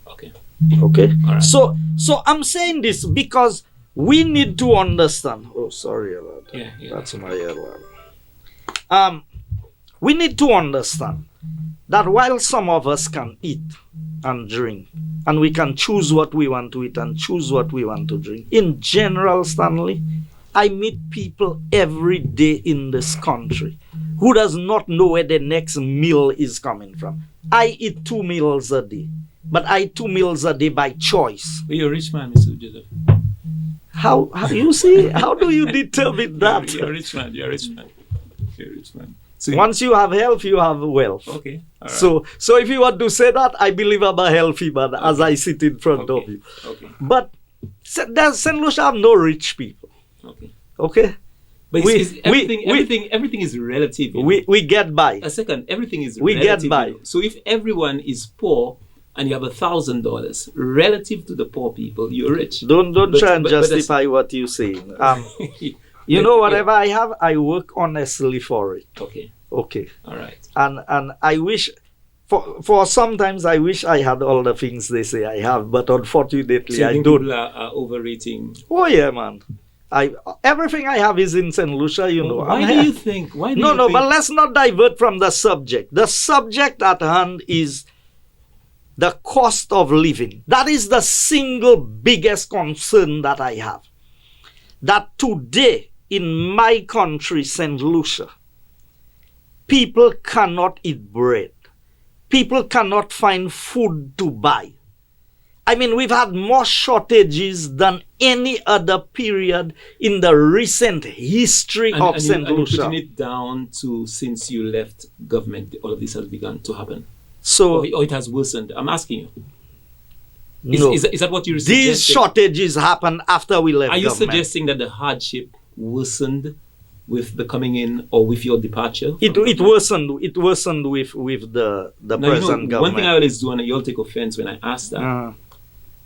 Okay. Okay. All right. So I'm saying this because we need to understand. Oh, sorry about that. Yeah. That's my alarm. We need to understand that while some of us can eat and drink, and we can choose what we want to eat and choose what we want to drink, in general, Stanley, I meet people every day in this country who does not know where the next meal is coming from. I eat 2 meals a day, but I eat 2 meals a day by choice. But you're a rich man, Mr. Joseph. How you see? How do you determine that? You're a rich man. You're a rich man. You're a rich man. So once you have health, you have wealth. Okay. All right. So if you want to say that, I believe I'm a healthy man as I sit in front of you. Okay. But St. Lucia have no rich people. Okay. But everything is relative. We get by. A second, everything is we relative. Get by. So if everyone is poor and you have $1,000 relative to the poor people, you're rich. Don't try and justify what you're saying. You know, whatever I have, I work honestly for it. Okay. All right. And I wish, for sometimes I wish I had all the things they say I have, but unfortunately I don't. People are overrating. Oh yeah, man. Everything I have is in St. Lucia, you know. Why do you think? But let's not divert from the subject. The subject at hand is the cost of living. That is the single biggest concern that I have. That today, in my country, St. Lucia, people cannot eat bread. People cannot find food to buy. I mean, we've had more shortages than any other period in the recent history of St. Lucia. You're putting it down to since you left government, all of this has begun to happen. So, or it has worsened. I'm asking you. No. Is that what you're suggesting? These shortages happened after we left government. Are you suggesting that the hardship worsened with the coming in or with your departure? It worsened with the present government. One thing I always do, and you'll take offense when I ask that.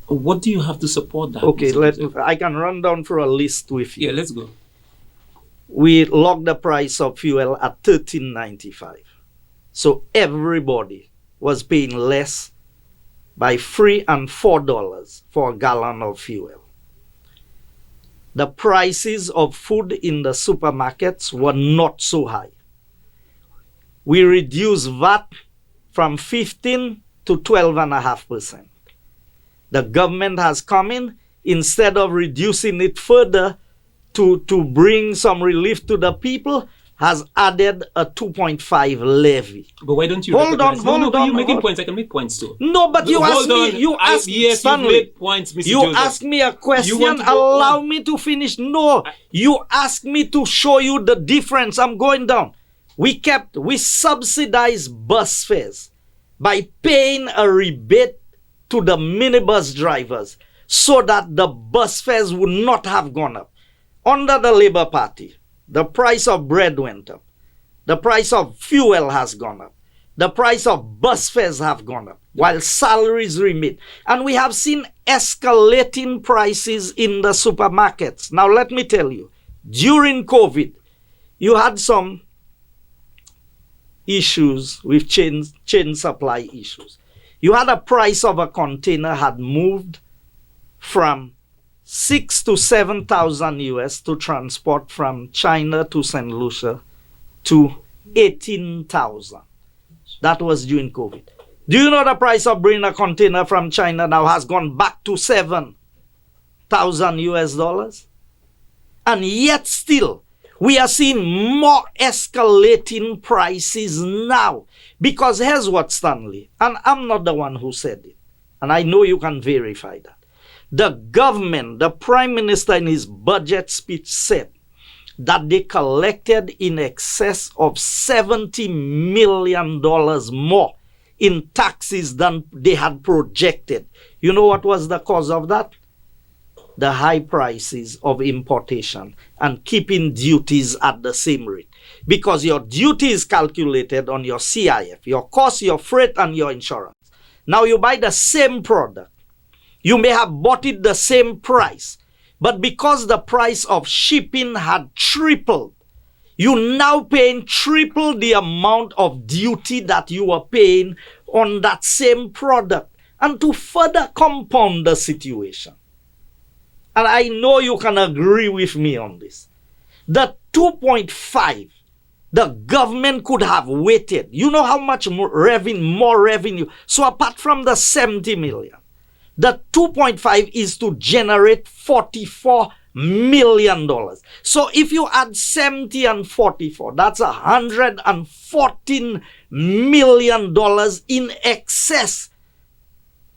What do you have to support that? Okay, I can run down for a list with you. Yeah, let's go. We locked the price of fuel at $13.95. So everybody was paying less by $3 and $4 for a gallon of fuel. The prices of food in the supermarkets were not so high. We reduced VAT from 15 to 12.5%. The government has come in, instead of reducing it further to bring some relief to the people, has added a 2.5 levy. But why don't you hold on, you're making points. I can make points too. No, but you asked me, Stanley, made points, Mr. you Joseph. asked me a question, allow me to finish. No, you asked me to show you the difference. I'm going down. We subsidized bus fares by paying a rebate to the minibus drivers so that the bus fares would not have gone up. Under the Labour Party, the price of bread went up. The price of fuel has gone up. The price of bus fares have gone up, while salaries remain. And we have seen escalating prices in the supermarkets. Now, let me tell you, during COVID, you had some issues with chain supply issues. You had a price of a container had moved from 6,000 to 7,000 US to transport from China to St. Lucia to 18,000. That was during COVID. Do you know the price of bringing a container from China now has gone back to 7,000 US dollars? And yet still, we are seeing more escalating prices now. Because here's what, Stanley, and I'm not the one who said it, and I know you can verify that. The government, the Prime Minister in his budget speech said that they collected in excess of $70 million more in taxes than they had projected. You know what was the cause of that? The high prices of importation and keeping duties at the same rate. Because your duty is calculated on your CIF, your cost, your freight, and your insurance. Now you buy the same product. You may have bought it the same price. But because the price of shipping had tripled, you now paying triple the amount of duty that you were paying on that same product. And to further compound the situation, and I know you can agree with me on this, the 2.5, the government could have waited. You know how much more revenue. So apart from the 70 million, the 2.5 is to generate $44 million. So if you add 70 and 44, that's $114 million in excess.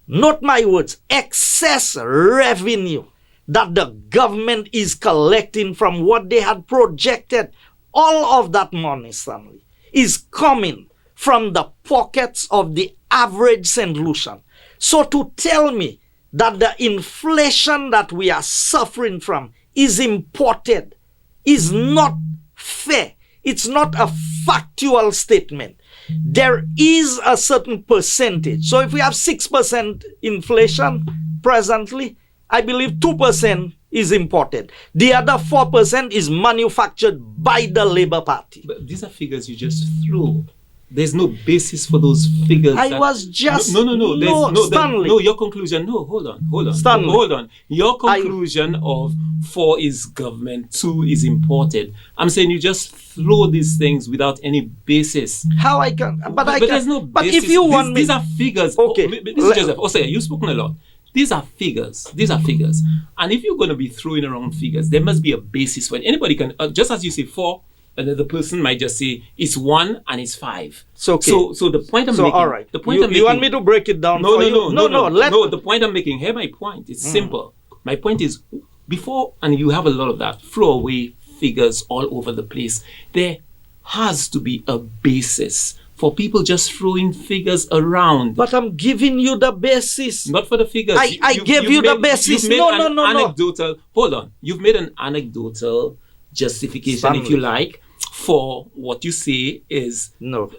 Not my words, excess revenue that the government is collecting from what they had projected. All of that money, Stanley, is coming from the pockets of the average St. Lucian. So to tell me that the inflation that we are suffering from is imported is not fair. It's not a factual statement. There is a certain percentage. So if we have 6% inflation presently, I believe 2% is imported. The other 4% is manufactured by the Labour Party. But these are figures you just threw. There's no basis for those figures. Stanley. No, your conclusion. No, hold on. Stanley. Hold on. Your conclusion of 4 is government, 2 is imported. I'm saying you just throw these things without any basis. How I can? But there's no basis. But if you want me, these are figures. Okay. Mr. Joseph, you've spoken a lot. These are figures. And if you're going to be throwing around figures, there must be a basis for it. Anybody can, just as you say 4, and then the person might just say it's 1 and it's 5. So, okay. So the point I'm making. All right. The point you want me to break it down? No. The point I'm making. Hear my point. It's simple. My point is, before, and you have a lot of that, throw away figures all over the place. There has to be a basis for people just throwing figures around. But I'm giving you the basis. Not for the figures. I gave you the basis. No. Hold on. You've made an anecdotal justification, Stanley, if you like, for what you say is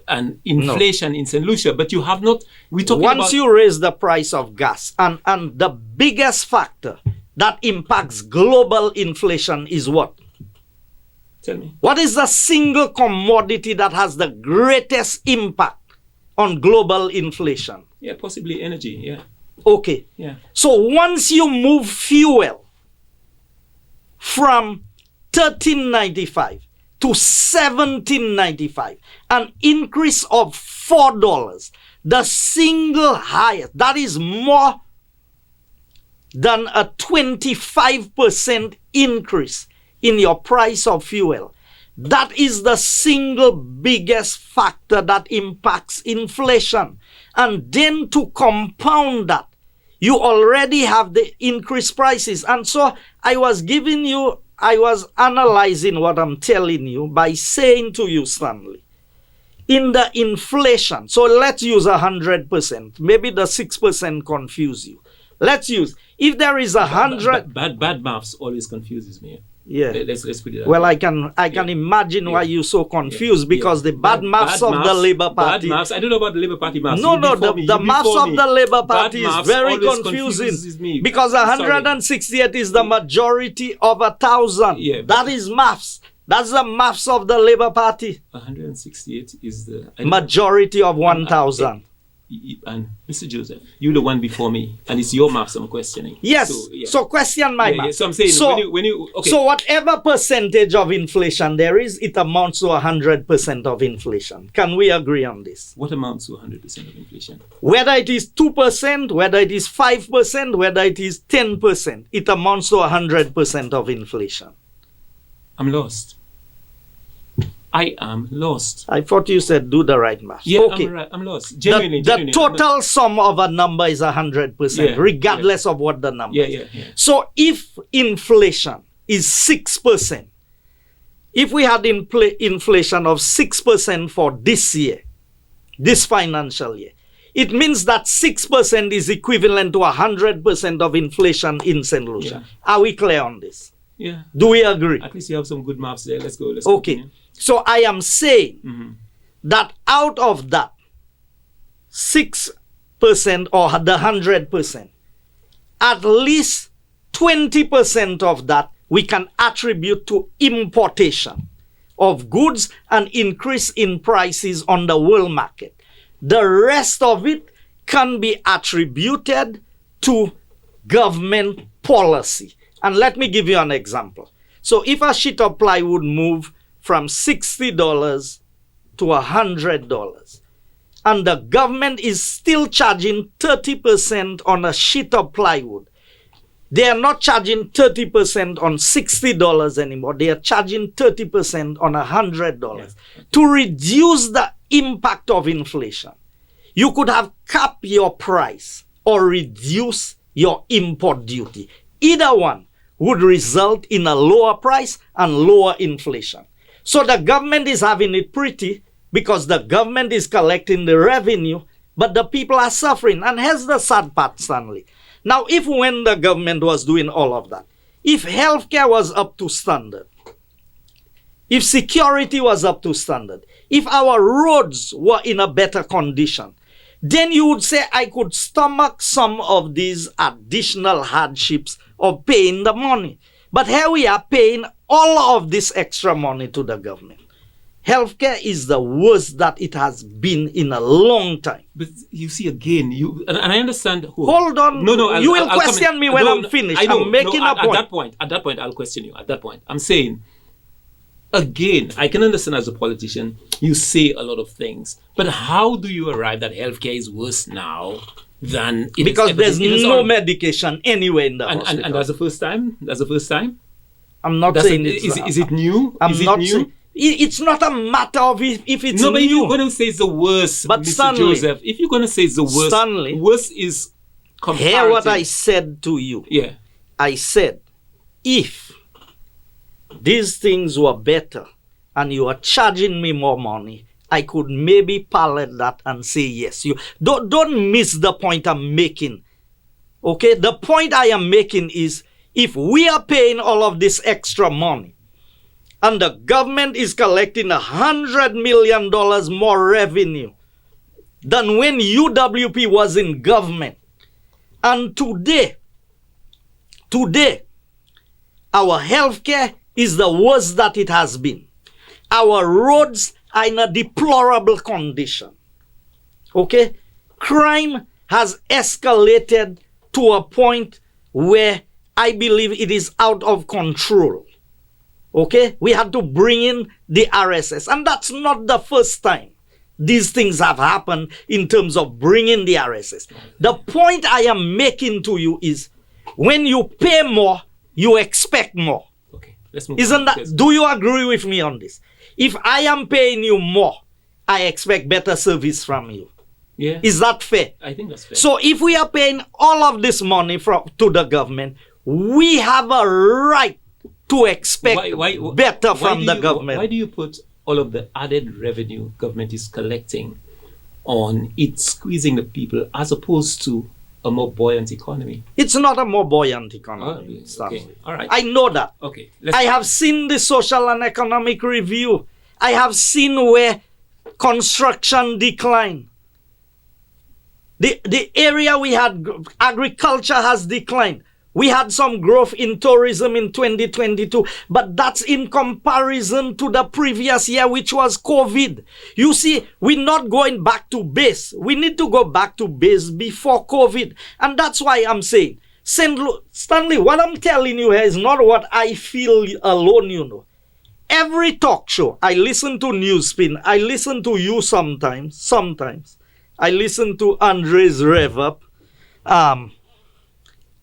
an inflation in St. Lucia, but you have not. Once you raise the price of gas, and the biggest factor that impacts global inflation is what? Tell me. What is the single commodity that has the greatest impact on global inflation? Yeah, possibly energy. Yeah. Okay. Yeah. So once you move fuel from $13.95 to $17.95, an increase of $4, the single highest, that is more than a 25% increase in your price of fuel. That is the single biggest factor that impacts inflation. And then to compound that, you already have the increased prices. And so I was analyzing what I'm telling you by saying to you, Stanley, in the inflation, so let's use 100%. Maybe the 6% confuse you. Let's use, if there is 100... Bad maths always confuses me. Yeah. Let's put it that well, way. I can imagine why you're so confused, because the bad maths of the Labour Party. Bad maths. I don't know about the Labour Party maths. No, the maths of the Labour Party is very confusing, because 168 is the majority of 1,000. Yeah, that is maths. That's the maths of the Labour Party. 168 is the majority of 1,000. And Mr. Joseph, you're the one before me, and it's your maths I'm questioning. Yes. So question my maths. Yeah. So I'm saying, when you okay. So whatever percentage of inflation there is, it amounts to 100% of inflation. Can we agree on this? What amounts to 100% of inflation? Whether it is 2%, whether it is 5%, whether it is 10%, it amounts to 100% of inflation. I'm lost. I am lost. I thought you said do the right math. Yeah, okay. I'm lost. Genuinely. The total sum of a number is 100%, regardless of what the number is. Yeah. So if inflation is 6%, if we had inflation of 6% for this year, this financial year, it means that 6% is equivalent to 100% of inflation in St. Lucia. Yeah. Are we clear on this? Yeah. Do we agree? At least you have some good maths there. Let's go. Okay. Continue. So I am saying that out of that 6% or the 100%, at least 20% of that we can attribute to importation. of goods and increase in prices on the world market. The rest of it can be attributed to government policy. And let me give you an example. So if a sheet of plywood move from $60 to $100, and the government is still charging 30% on a sheet of plywood, they are not charging 30% on $60 anymore. They are charging 30% on $100 Yes. to reduce the impact of inflation. You could have capped your price or reduce your import duty. Either one would result in a lower price and lower inflation. So the government is having it pretty because the government is collecting the revenue, but the people are suffering. And here's the sad part, Stanley. Now, if when the government was doing all of that, if healthcare was up to standard, if security was up to standard, if our roads were in a better condition, then you would say I could stomach some of these additional hardships of paying the money. But here we are paying all of this extra money to the government. Healthcare is the worst that it has been in a long time. But you see, again, and I understand. Hold on. No, you will question me when I'm finished. I'm making a point. At that point, I'll question you. At that point, I'm saying, again, I can understand as a politician, you say a lot of things. But how do you arrive that healthcare is worse now than it because is there's no medication anywhere in the hospital. And that's the first time? That's the first time? I'm not saying is it new? I'm is it not new? saying... It's not a matter of if it's no, but new. you're going to say it's the worst, but Mr. Stanley, Joseph. If you're going to say it's the worst, Stanley, worst is comparative. Hear what I said to you. Yeah. I said, if these things were better and you are charging me more money, I could maybe palate that and say yes. You don't miss the point I'm making. Okay? The point I am making is if we are paying all of this extra money, and the government is collecting $100 million more revenue than when UWP was in government. And today, our healthcare is the worst that it has been. Our roads are in a deplorable condition. Okay? Crime has escalated to a point where I believe it is out of control. Okay, we had to bring in the RSS. And that's not the first time these things have happened in terms of bringing the RSS. The point I am making to you is when you pay more, you expect more. Okay, let's move Isn't on. that, do you agree with me on this? If I am paying you more, I expect better service from you. Yeah. Is that fair? I think that's fair. So if we are paying all of this money to the government, we have a right to expect better from the government. Why do you put all of the added revenue government is collecting on it squeezing the people as opposed to a more buoyant economy? It's not a more buoyant economy. Okay. All right. I know that. Okay. I have seen the social and economic review. I have seen where construction declined. The area we had, agriculture has declined. We had some growth in tourism in 2022, but that's in comparison to the previous year, which was COVID. You see, we're not going back to base. We need to go back to base before COVID. And that's why I'm saying, Stanley, what I'm telling you here is not what I feel alone, you know. Every talk show, I listen to Newspin. I listen to you sometimes. I listen to Andre's Rev Up.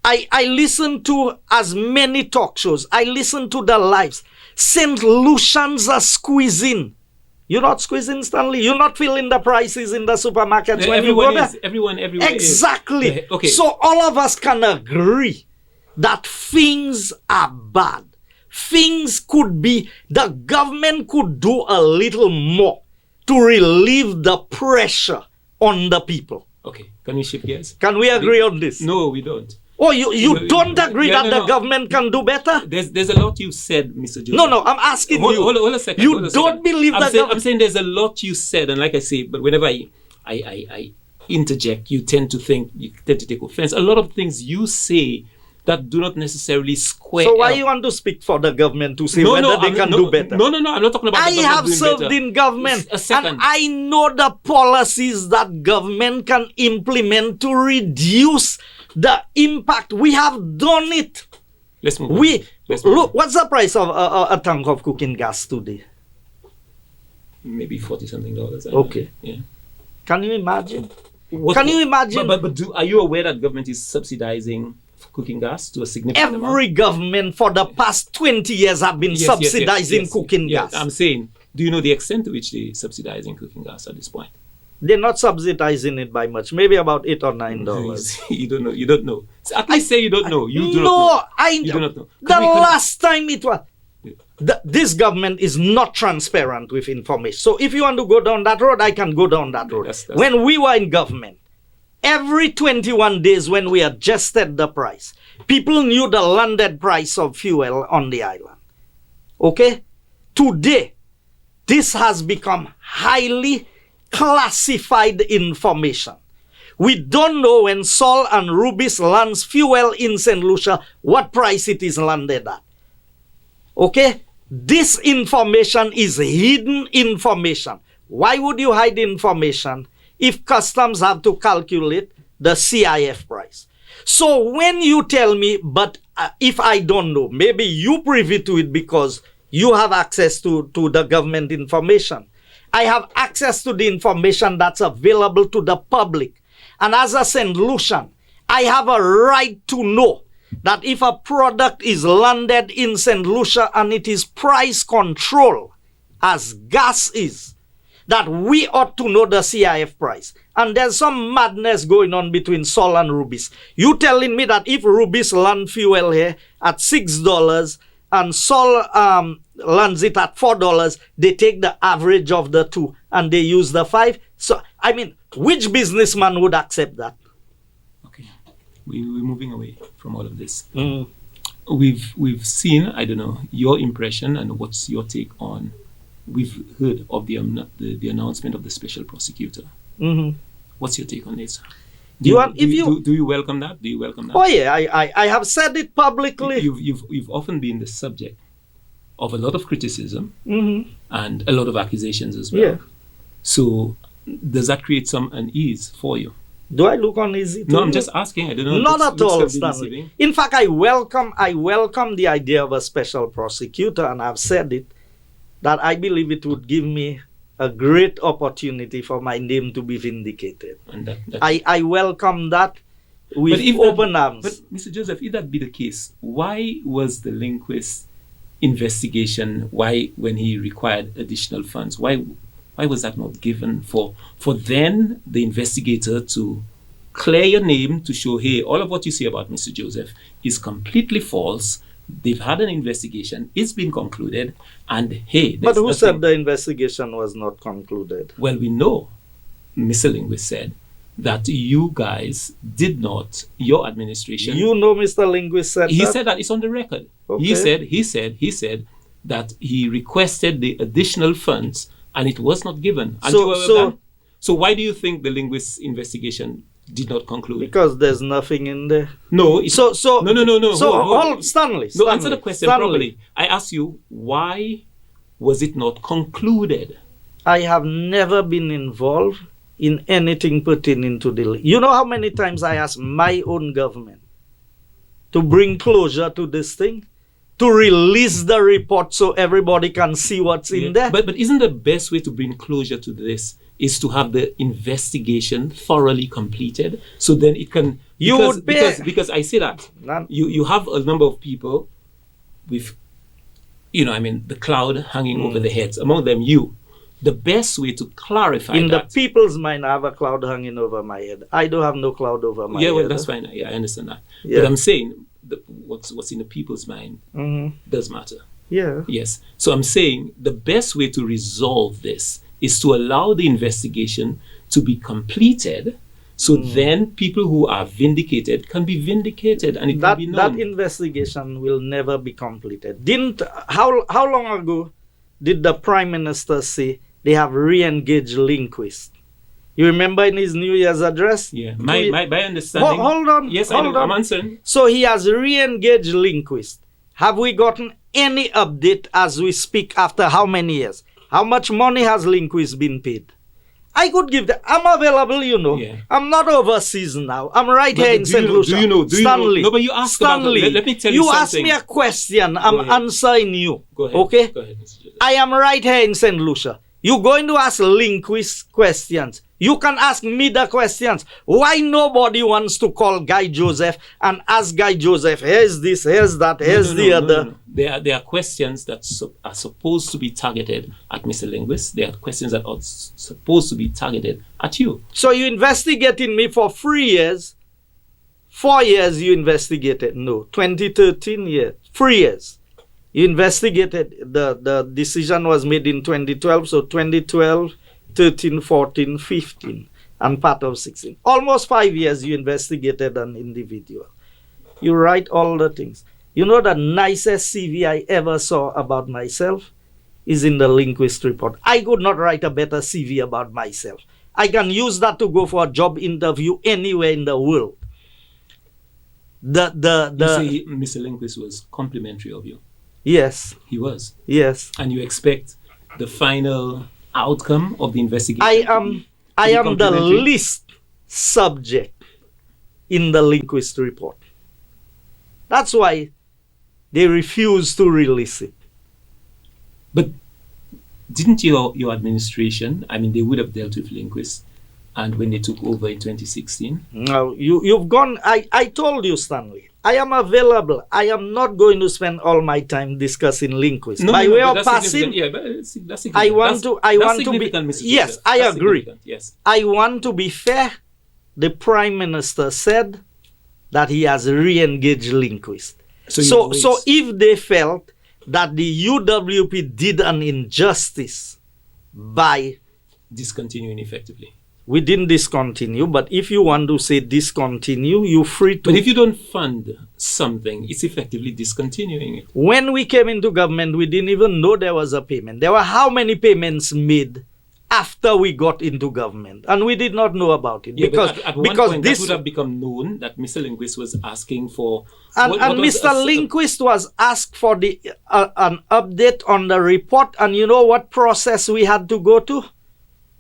I listen to as many talk shows. I listen to the lives. St. Lucians are squeezing. You're not squeezing, Stanley. You're not feeling the prices in the supermarkets when you go there. Everyone exactly. Is. Okay. So all of us can agree that things are bad. Things could be, the government could do a little more to relieve the pressure on the people. Okay. Can we shift gears? Can we agree on this? No, we don't. Oh, you don't agree that the government can do better? There's a lot you said, Mr. Joseph. No, I'm asking you. Hold a second. You don't believe that I'm saying there's a lot you said, and like I say, but whenever I interject, you tend to take offense. A lot of things you say that do not necessarily square. So why you want to speak for the government to say whether they can do better? No, I'm not talking about I the government have doing served better. in government, A second. and I know the policies that government can implement to reduce the impact. We have done it. Let's move on. Look, what's the price of a tank of cooking gas today? Maybe $40-something. Okay. Yeah. Can you imagine? Can you imagine? But are you aware that government is subsidizing cooking gas to a significant amount? Every government for the past 20 years have been subsidizing cooking gas. I'm saying, do you know the extent to which they're subsidizing cooking gas at this point? They're not subsidizing it by much, maybe about $8 or $9. You don't know. So at least say you don't know. You do not know. You do not know. Last time it was. This government is not transparent with information. So if you want to go down that road, I can go down that road. That's when we were in government, every 21 days when we adjusted the price, people knew the landed price of fuel on the island. Okay? Today, this has become highly classified information. We don't know when Sol and Rubis lands fuel in St. Lucia, what price it is landed at. Okay? This information is hidden information. Why would you hide information if customs have to calculate the CIF price? So when you tell me, but if I don't know, maybe you privy to it because you have access to the government information. I have access to the information that's available to the public. And as a St. Lucian, I have a right to know that if a product is landed in St. Lucia and it is price control, as gas is, that we ought to know the CIF price. And there's some madness going on between Sol and Rubis. You telling me that if Rubis land fuel here at $6 and Sol lands it at $4, they take the average of the two and they use the 5? So, I mean, which businessman would accept that? Okay. We're moving away from all of this. We've seen, I don't know, your impression and what's your take on, we've heard of the announcement of the special prosecutor. What's your take on this? Do you welcome that? Do you welcome that? Oh yeah, I have said it publicly. You've often been the subject of a lot of criticism and a lot of accusations as well. Yeah. So does that create some unease for you? Do I look uneasy? No, I'm just asking. I don't know. Not at all, Stanley. In fact, I welcome the idea of a special prosecutor, and I've said it, that I believe it would give me a great opportunity for my name to be vindicated. And I welcome that with open arms. But Mr. Joseph, if that be the case, why was the Lindquist investigation, when he required additional funds, why was that not given for then the investigator to clear your name to show, hey, all of what you say about Mr. Joseph is completely false. They've had an investigation. It's been concluded. And hey, but who said the investigation was not concluded? Well, we know Mr. Linguist said that you guys did not, your administration. You know Mr. Linguist said he said that it's on the record. Okay. He said that he requested the additional funds and it was not given. And so why do you think the Linguist investigation did not conclude? Because there's nothing in there. No. No. So Stanley. No, answer the question properly. I ask you, why was it not concluded? I have never been involved in anything pertaining to the... You know how many times I asked my own government to bring closure to this thing? To release the report so everybody can see what's in there? But isn't the best way to bring closure to this is to have the investigation thoroughly completed, so then it can... Because I say that, you have a number of people with, the cloud hanging over their heads, among them you. The best way to clarify in the people's mind, I have a cloud hanging over my head. I don't have no cloud over my head. Yeah, well, that's fine. Yeah, I understand that. Yeah. But I'm saying what's in the people's mind does matter. Yeah. Yes. So I'm saying the best way to resolve this is to allow the investigation to be completed, so then people who are vindicated can be vindicated, and it can be known. That investigation will never be completed. How long ago did the Prime Minister say they have re-engaged Lindquist You remember in his New Year's address? Yeah. My understanding. Hold on. Yes, hold on. I'm answering. So he has re-engaged Lindquist. Have we gotten any update as we speak after how many years? How much money has Lindquist been paid? I could give that. I'm available, you know. Yeah. I'm not overseas now. I'm right here in St. Lucia. Do you know? Stanley. No, but you asked Stanley, about it. Let me tell you something. You asked me a question. I'm answering you. Go ahead. Okay? Go ahead, Mr. Joseph. I am right here in St. Lucia. You're going to ask Lindquist questions. You can ask me the questions. Why nobody wants to call Guy Joseph and ask Guy Joseph, here's this, here's that, here's the other. No. There are questions that are supposed to be targeted at Mr. Lindquist. There are questions that are supposed to be targeted at you. So you investigated me for 3 years. 4 years you investigated. No, 2013 years. 3 years. You investigated. The decision was made in 2012. So 2012, 13, 14, 15, and part of 16. Almost 5 years you investigated an individual. You write all the things. You know the nicest CV I ever saw about myself is in the Lindquist report. I could not write a better CV about myself. I can use that to go for a job interview anywhere in the world. You say Mr. Lindquist was complimentary of you. Yes. He was. Yes. And you expect the final outcome of the investigation? I am the least subject in the Lindquist report. That's why they refuse to release it. But didn't your administration, I mean, they would have dealt with Lindquist, and when they took over in 2016? No, you've gone. I told you, Stanley. I am available. I am not going to spend all my time discussing Lindquist. By way of passing, yeah, but that's I want to be. Yes, I agree. Yes, I want to be fair. The Prime Minister said that he has re-engaged Lindquist. So if they felt that the UWP did an injustice by discontinuing effectively. We didn't discontinue, but if you want to say discontinue, you're free to. But if you don't fund something, it's effectively discontinuing it. When we came into government, we didn't even know there was a payment. There were how many payments made after we got into government, and we did not know about it. Yeah, because at one point this would have become known that Mr. Lindquist was asking for. And Mr. Lindquist was asked for an update on the report, and you know what process we had to go to?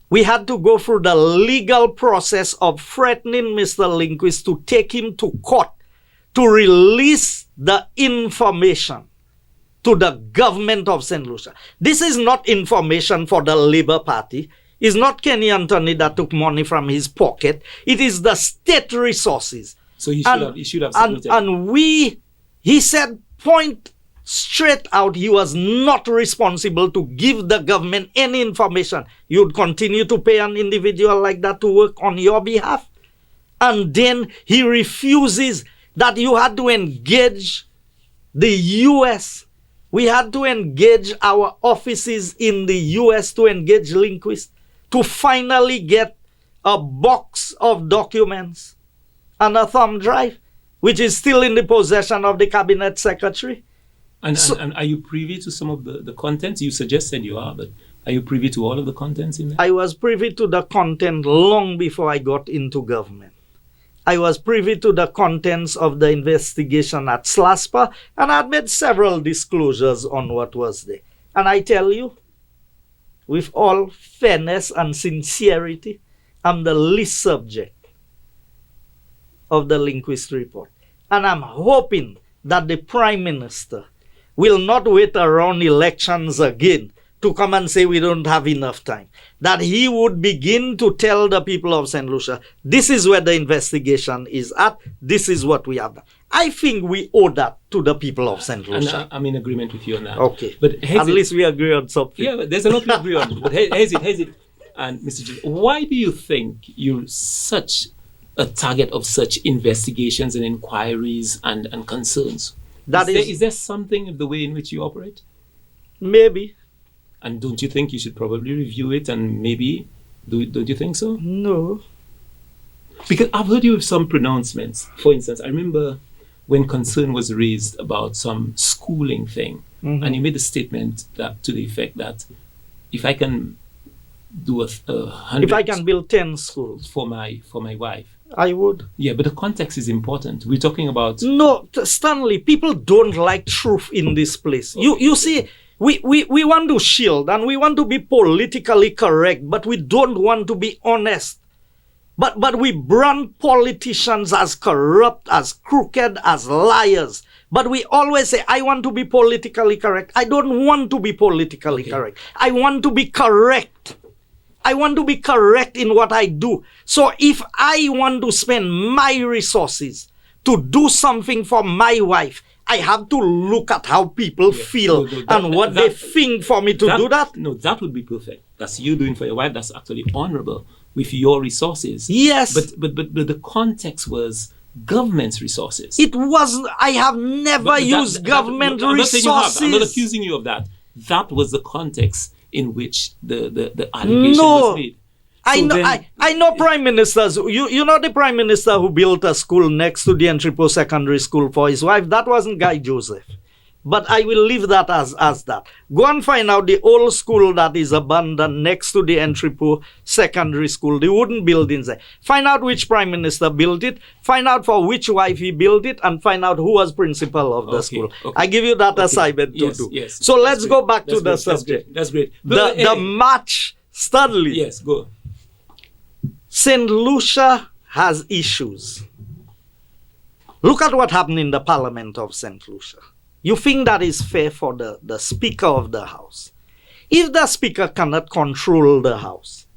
We had to go through the legal process of threatening Mr. Lindquist to take him to court to release the information to the government of St. Lucia. This is not information for the Labour Party. It's not Kenny Anthony that took money from his pocket. It is the state resources. So he should have submitted. And he said point straight out, he was not responsible to give the government any information. You'd continue to pay an individual like that to work on your behalf. And then he refuses that you had to engage the U.S. We had to engage our offices in the U.S. to engage Lindquist to finally get a box of documents and a thumb drive, which is still in the possession of the cabinet secretary. And are you privy to some of the contents? You suggested you are, but are you privy to all of the contents in there? I was privy to the content long before I got into government. I was privy to the contents of the investigation at SLASPA, and I had made several disclosures on what was there. And I tell you, with all fairness and sincerity, I'm the least subject of the Lindquist report. And I'm hoping that the Prime Minister will not wait around elections again to come and say we don't have enough time. That he would begin to tell the people of St. Lucia, this is where the investigation is at, this is what we have done. I think we owe that to the people of St. Lucia. And I'm in agreement with you on that. Okay. But at least we agree on something. Yeah, but there's a lot to agree on. But here's it. And Mr. J, why do you think you're such a target of such investigations and inquiries and concerns? Is there something in the way in which you operate? Maybe. And don't you think you should probably review it and maybe, don't you think so? No. Because I've heard you with some pronouncements. For instance, I remember when concern was raised about some schooling thing, and you made a statement that to the effect that if I can do 100. If I can build 10 schools for my wife, I would. Yeah, but the context is important. We're talking about... No, Stanley, people don't like truth in this place. Okay. You see, we want to shield and we want to be politically correct, but we don't want to be honest. But we brand politicians as corrupt, as crooked, as liars. But we always say, I want to be politically correct. I don't want to be politically correct. I want to be correct. I want to be correct in what I do. So if I want to spend my resources to do something for my wife, I have to look at how people feel and what they think for me to do that. No, that would be perfect. That's you doing for your wife. That's actually honorable with your resources. Yes. But the context was government's resources. It wasn't. I have never used government resources. I'm not accusing you of that. That was the context in which the allegation was made. I know prime ministers. You know the prime minister who built a school next to the entry post-secondary school for his wife? That wasn't Guy Joseph. But I will leave that as that. Go and find out the old school that is abandoned next to the entry post-secondary school, the wooden buildings there. Find out which prime minister built it, find out for which wife he built it, and find out who was principal of the school. Okay. I give you that assignment to do. Yes, so let's go back to the subject. That's great. The match, Stanley. Yes, go. St. Lucia has issues. Look at what happened in the Parliament of St. Lucia. You think that is fair for the Speaker of the House? If the Speaker cannot control the House,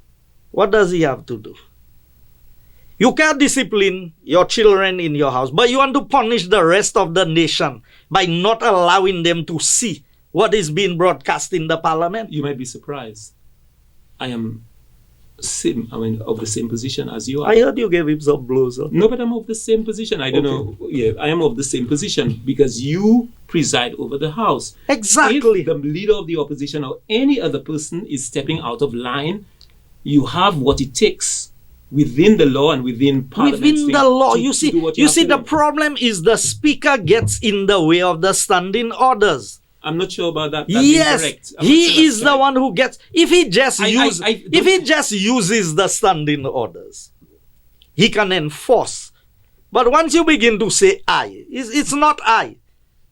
what does he have to do? You can't discipline your children in your house, but you want to punish the rest of the nation by not allowing them to see what is being broadcast in the Parliament? You might be surprised. I am of the same position as you are. I heard you gave him some blows. Huh? No, but I'm of the same position. I don't know. Yeah, I am of the same position because you preside over the House. Exactly. If the leader of the opposition or any other person is stepping out of line, you have what it takes within the law and within Parliament. Within the law. You see, the problem is the Speaker gets in the way of the standing orders. I'm not sure about that. Yes, he is the one who gets. If he just uses the standing orders, he can enforce. But once you begin to say I, it's not I.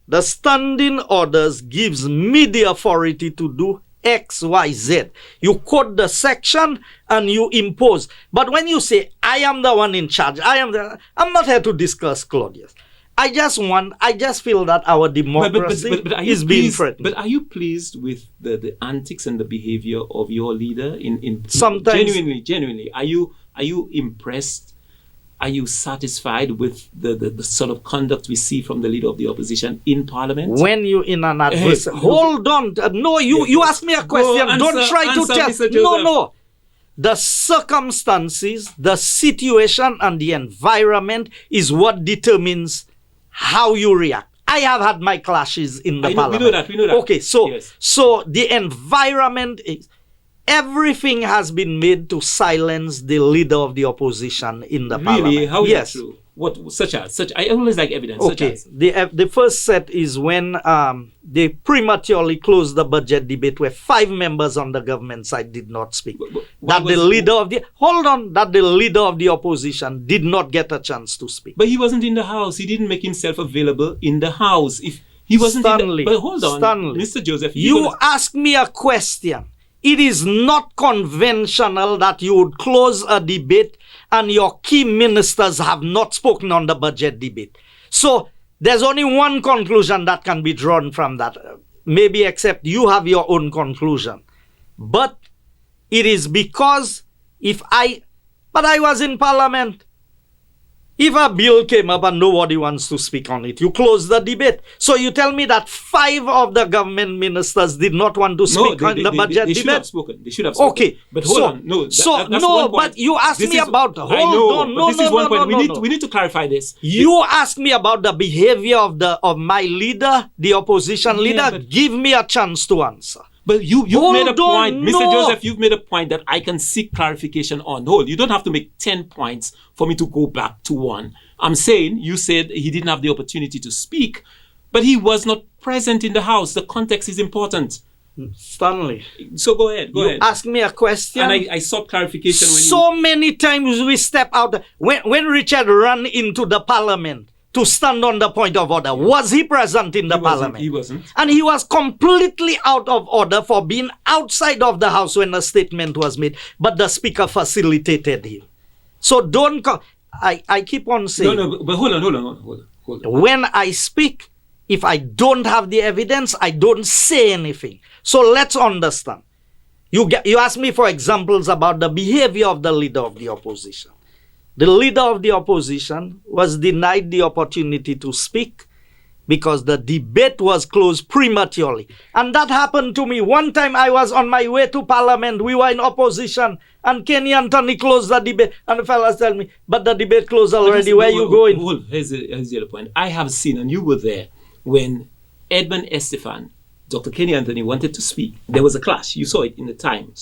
The standing orders gives me the authority to do X, Y, Z. You quote the section and you impose. But when you say I am the one in charge, I'm not here to discuss Claudius. I just feel that our democracy is being threatened. But are you pleased with the antics and the behavior of your leader? Sometimes, genuinely, are you impressed? Are you satisfied with the sort of conduct we see from the leader of the opposition in Parliament? When you in an adversary, hold on. No, you ask me a question. Don't try to tell. No. The circumstances, the situation, and the environment is what determines how you react. I have had my clashes in the Parliament. We know that. Okay, so the environment is, everything has been made to silence the leader of the opposition in the Parliament. Really? How is that true? What, such as? I always like evidence. Okay, the first set is when they prematurely closed the budget debate where 5 members on the government side did not speak. That the leader of the opposition did not get a chance to speak. But he wasn't in the House. He didn't make himself available in the House. If he wasn't Stanley, but hold on, Stanley, Mr. Joseph. You ask me a question. It is not conventional that you would close a debate and your key ministers have not spoken on the budget debate. So there's only one conclusion that can be drawn from that. Maybe except you have your own conclusion. But it is because I was in Parliament. If a bill came up and nobody wants to speak on it, you close the debate. So you tell me that 5 of the government ministers did not want to speak on the budget debate? They should have spoken. They should have spoken. Okay. But hold on. No, that's one point. But you asked me about... This is one point. We need to clarify this. You asked me about the behavior of my leader, the opposition leader. Give me a chance to answer. But you've made a point, Mr. Joseph, you've made a point that I can seek clarification on. Hold, you don't have to make 10 points for me to go back to 1. I'm saying, you said he didn't have the opportunity to speak, but he was not present in the House. The context is important. Stanley. So go ahead. Go ahead. Ask me a question. And I sought clarification when so many times we step out. When Richard ran into the parliament to stand on the point of order, was he present in the parliament? He wasn't. And he was completely out of order for being outside of the house when a statement was made. But the speaker facilitated him. So don't. I keep on saying. No, but hold on. When I speak, if I don't have the evidence, I don't say anything. So let's understand. You ask me for examples about the behavior of the leader of the opposition. The leader of the opposition was denied the opportunity to speak because the debate was closed prematurely. And that happened to me. One time I was on my way to parliament. We were in opposition. And Kenny Anthony closed the debate. And the fellas tell me, but the debate closed already. Where are you going? Here's the other point. I have seen, and you were there, when Edmund Estefan, Dr. Kenny Anthony wanted to speak. There was a clash. You saw it in the time,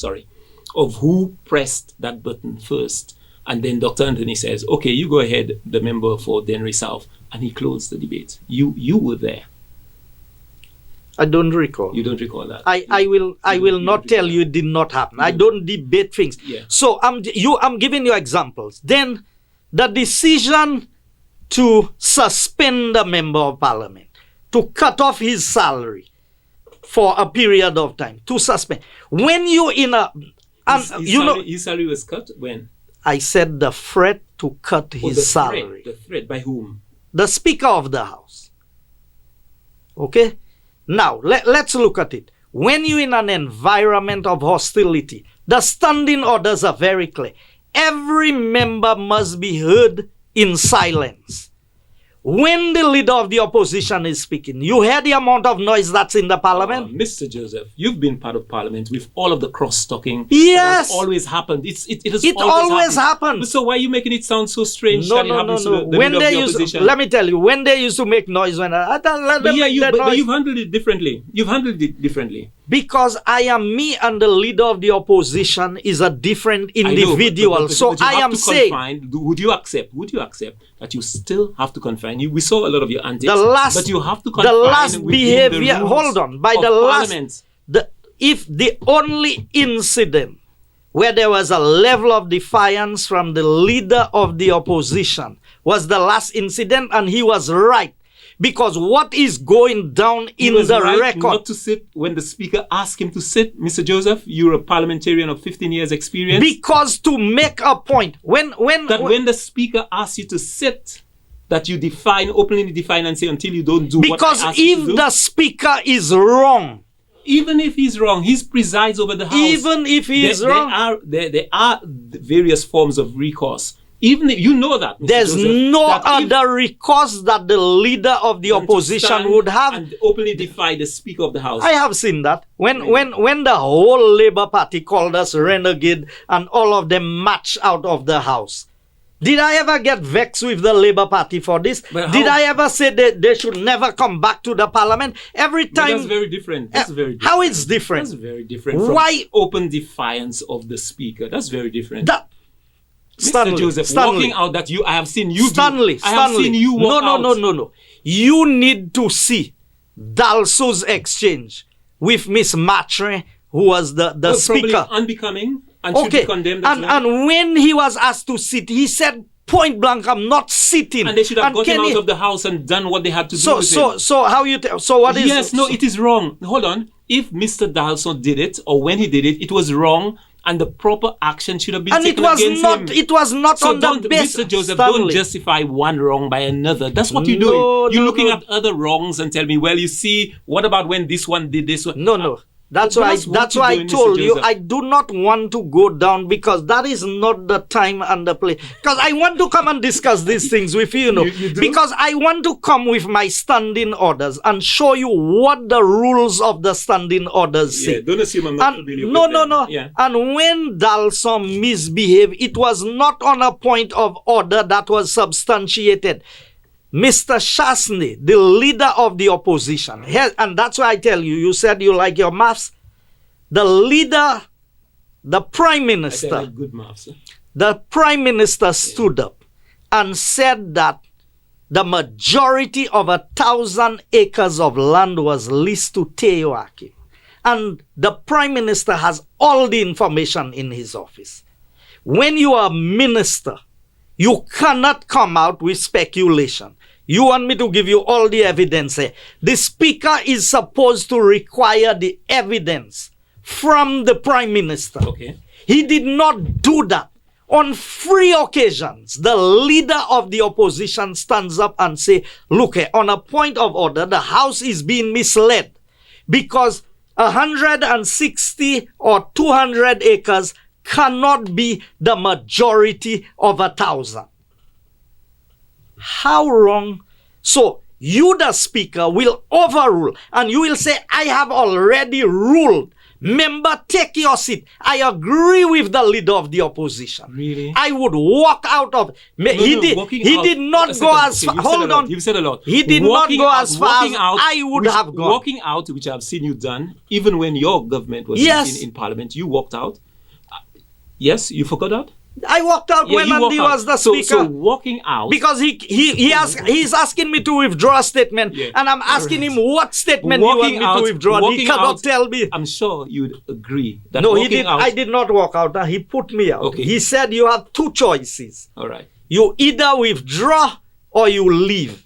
of who pressed that button first. And then Dr. Anthony says, okay, you go ahead, the member for Dennery South. And he closed the debate. You were there. I don't recall. You don't recall that? I will not tell you it did not happen. I don't debate things. Yeah. So I'm giving you examples. Then the decision to suspend a member of parliament, to cut off his salary for a period of time, to suspend. When you in a... his salary was cut when? I said the threat to cut his salary. The threat by whom? The Speaker of the House. Okay? Now, let's look at it. When you're in an environment of hostility, the standing orders are very clear. Every member must be heard in silence. When the leader of the opposition is speaking, you hear the amount of noise that's in the parliament? Mr. Joseph, you've been part of parliament with all of the cross-talking. Yes. That has always happened. It always happened. So why are you making it sound so strange that it happens to the when leader of they the opposition? Let me tell you, when they used to make noise, but you've handled it differently. You've handled it differently. Because I am me and the leader of the opposition is a different individual. But I am saying... Would you accept that you still have to confine? We saw a lot of your antics, but you have to confine the last behavior. Hold on. By the last... If the only incident where there was a level of defiance from the leader of the opposition was the last incident, and he was right. Because what is going down in the record... not to sit when the speaker asked him to sit, Mr. Joseph. You're a parliamentarian of 15 years experience. Because to make a point, when the speaker asks you to sit, that you openly define and say until you don't do what I ask you to do. Because if the speaker is wrong... Even if he's wrong, he presides over the house. Even if he is wrong... There are various forms of recourse. Even if you know that, Mr. There's Joseph, no other recourse that the leader of the opposition would have. And openly defy the Speaker of the House. I have seen that. When the whole Labour Party called us renegade and all of them marched out of the House. Did I ever get vexed with the Labour Party for this? Did I ever say that they should never come back to the parliament? Every time... That's very different. That's very different. How it's different? That's very different from open defiance of the Speaker. That's very different. Mr. Joseph, walking out that I have seen you Stanley. I have seen you walk out. No. You need to see Dalso's exchange with Miss Matre, who was the speaker. Probably unbecoming and should be condemned as well. And when he was asked to sit, he said point blank, I'm not sitting. And they should have got him out of the house and done what they had to do with him. So how you so what is... Yes, no, it is wrong. Hold on. If Mr. Dalson did it, or when he did it was wrong, and the proper action should have been taken against him. It was not on the basis. Mr. Joseph, don't justify one wrong by another. That's what you're doing. You're looking at other wrongs and tell me, well, you see, what about when this one did this one? No. That's why I told you I do not want to go down, because that is not the time and the place. Because I want to come and discuss these things with you, you do? Because I want to come with my standing orders and show you what the rules of the standing orders say. Don't assume I'm not familiar with them. No. Yeah. And when Dalson misbehaved, it was not on a point of order that was substantiated. Mr. Shasney, the leader of the opposition, and that's why I tell you, you said you like your maths. The leader, the Prime Minister, I like good maths. The Prime Minister stood up and said that the majority of 1,000 acres of land was leased to Teoakim. and the Prime Minister has all the information in his office. When you are a minister, you cannot come out with speculation. You want me to give you all the evidence here. The Speaker is supposed to require the evidence from the Prime Minister. Okay. He did not do that. On 3 occasions, the leader of the opposition stands up and say, look, on a point of order, the House is being misled because 160 or 200 acres cannot be the majority of 1,000. How wrong? So you, the Speaker, will overrule and you will say, I have already ruled. Member, take your seat. I agree with the leader of the opposition. Really? I would walk out of... He did not go as far... Hold on. You've said a lot. He did not go as far as I would have gone. Walking out, which I've seen you done, even when your government was in Parliament, you walked out. Yes, you forgot that? I walked out when Andy was the Speaker. So walking out... Because he's asking me to withdraw a statement, and I'm asking him what statement he wants me to withdraw. He cannot tell me. I'm sure you'd agree that no, he did. I did not walk out. He put me out. Okay. He said you have 2 choices. All right. You either withdraw or you leave.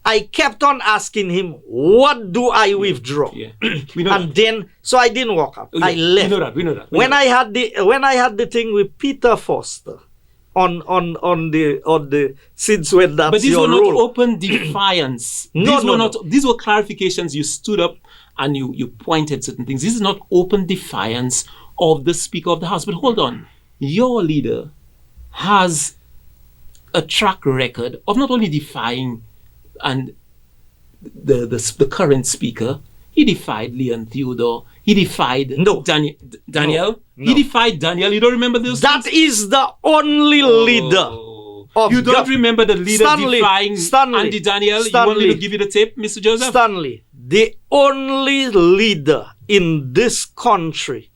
I kept on asking him, what do I withdraw? Yeah. We know and that. Then, so I didn't walk out. I left. We know that. When I had the thing with Peter Foster on the since when that's but these your were not rule. open defiance. These were clarifications. You stood up and you pointed certain things. This is not open defiance of the Speaker of the House. But hold on. Your leader has a track record of not only defying and the current Speaker, he defied Leon Theodore. He defied Daniel. No. He defied Daniel. You don't remember those? That is the only leader. You don't remember the leader defying Andy Daniel? You want me to give you the tape, Mr. Joseph? Stanley, the only leader in this country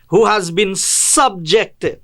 who has been subjected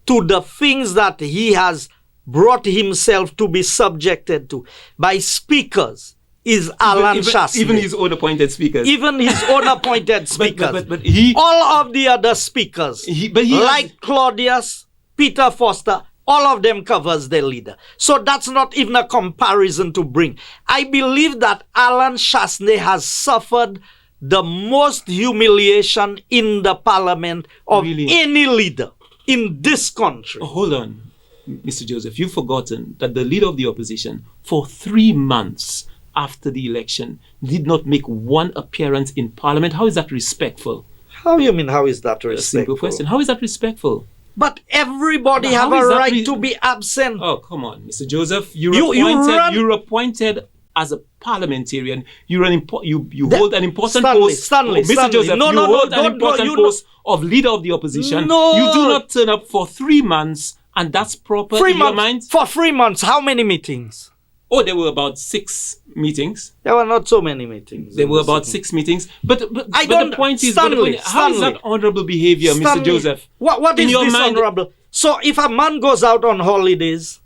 to the things that he has brought himself to be subjected to by speakers is Alan Shasney. Even his own appointed speakers. Even his own appointed speakers. But he... all of the other speakers, like Claudius, Peter Foster, all of them covers their leader. So that's not even a comparison to bring. I believe that Alan Shasney has suffered the most humiliation in the parliament of any leader in this country. Hold on. Mr. Joseph, you've forgotten that the leader of the opposition, for 3 months after the election, did not make one appearance in Parliament. How is that respectful? How you mean, how is that respectful? A simple question. How is that respectful? But everybody have a right to be absent. Oh, come on, Mr. Joseph. You're appointed as a parliamentarian. You hold an important post. Mr. Joseph, you hold an important post of leader of the opposition. No. You do not turn up for 3 months. And that's proper in your mind? For 3 months, how many meetings? Oh, there were about 6 meetings. There were not so many meetings. There were about 6 meetings. But the point is, how is that honourable behaviour, Mr. Joseph? What is dishonourable? So if a man goes out on holidays,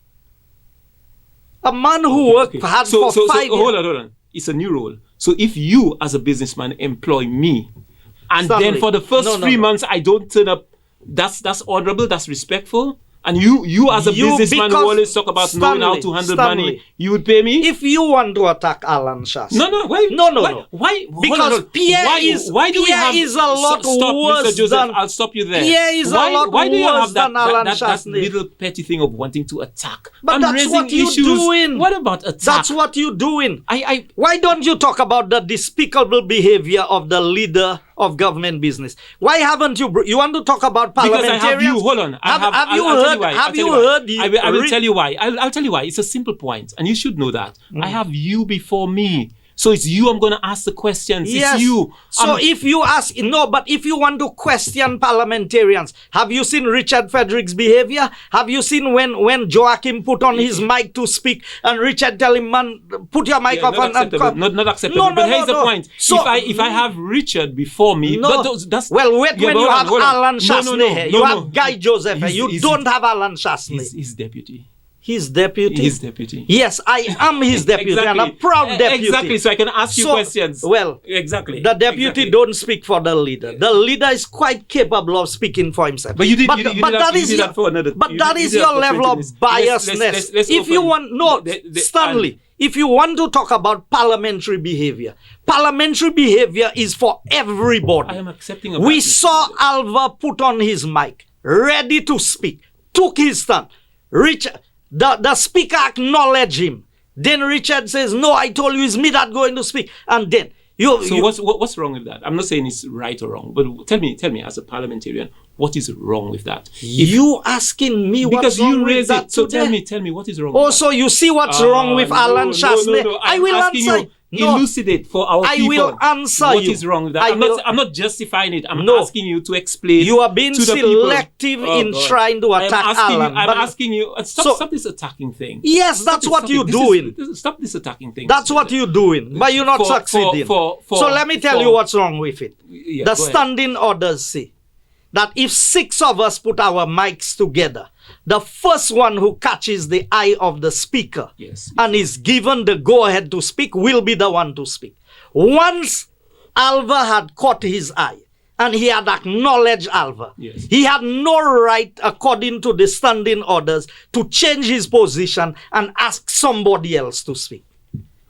a man who worked hard for 5 years... Hold on. It's a new rule. So if you, as a businessman, employ me, and then for the first 3 months I don't turn up, that's honourable, that's respectful? And you as a businessman who always talk about knowing how to handle money, you would pay me? If you want to attack Alan Shasney. No. Why? No. Why? Because Pierre is a lot worse Mr. Joseph, than... I'll stop you there. Pierre is a lot worse than Alan Shasney. That little petty thing of wanting to attack? But that's what you're doing. What about attack? That's what you're doing. Why don't you talk about the despicable behavior of the leader of government business? Why haven't you... You want to talk about parliamentarians? Because I have you. Hold on. Have you heard... I will tell you why. I'll tell you why. It's a simple point, and you should know that. I have you before me. So it's you I'm going to ask the questions. Yes. It's you. So if you ask... No, but if you want to question parliamentarians, have you seen Richard Frederick's behavior? Have you seen when Joachim put on his mic to speak and Richard tell him, man, put your mic off not acceptable. But here's the point. So, if I have Richard before me... that's when you have Alan Shasney here. You have Guy Joseph here. You don't have Alan Shasney. His deputy. His deputy? His deputy. Yes, I am his deputy, and a proud deputy. Exactly, so I can ask you questions. Well, exactly. The deputy don't speak for the leader. The leader is quite capable of speaking for himself. But you did that is your level of biasness. If you want, Stanley, if you want to talk about parliamentary behavior is for everybody. I am accepting. We saw Alva put on his mic, ready to speak, took his stand. Richard, the speaker acknowledged him. Then Richard says, "No, I told you it's me that's going to speak." And then what's wrong with that? I'm not saying it's right or wrong, but tell me as a parliamentarian, what is wrong with that? You asking me what's wrong with that? So tell me what is wrong. Also, you see what's wrong with Alan Chasney? No. I will answer. Elucidate for our people. I will answer what is wrong with that. I'm not justifying it. I'm asking you to explain. You are being selective in trying to attack Alan. I'm asking you. Stop this attacking thing. Yes, that's what you're doing. Stop this attacking thing. That's what you're doing, but you're not succeeding. So let me tell you what's wrong with it. Yeah, the standing orders say that if 6 of us put our mics together, the first one who catches the eye of the speaker and is given the go-ahead to speak will be the one to speak. Once Alva had caught his eye and he had acknowledged Alva, he had no right, according to the standing orders, to change his position and ask somebody else to speak.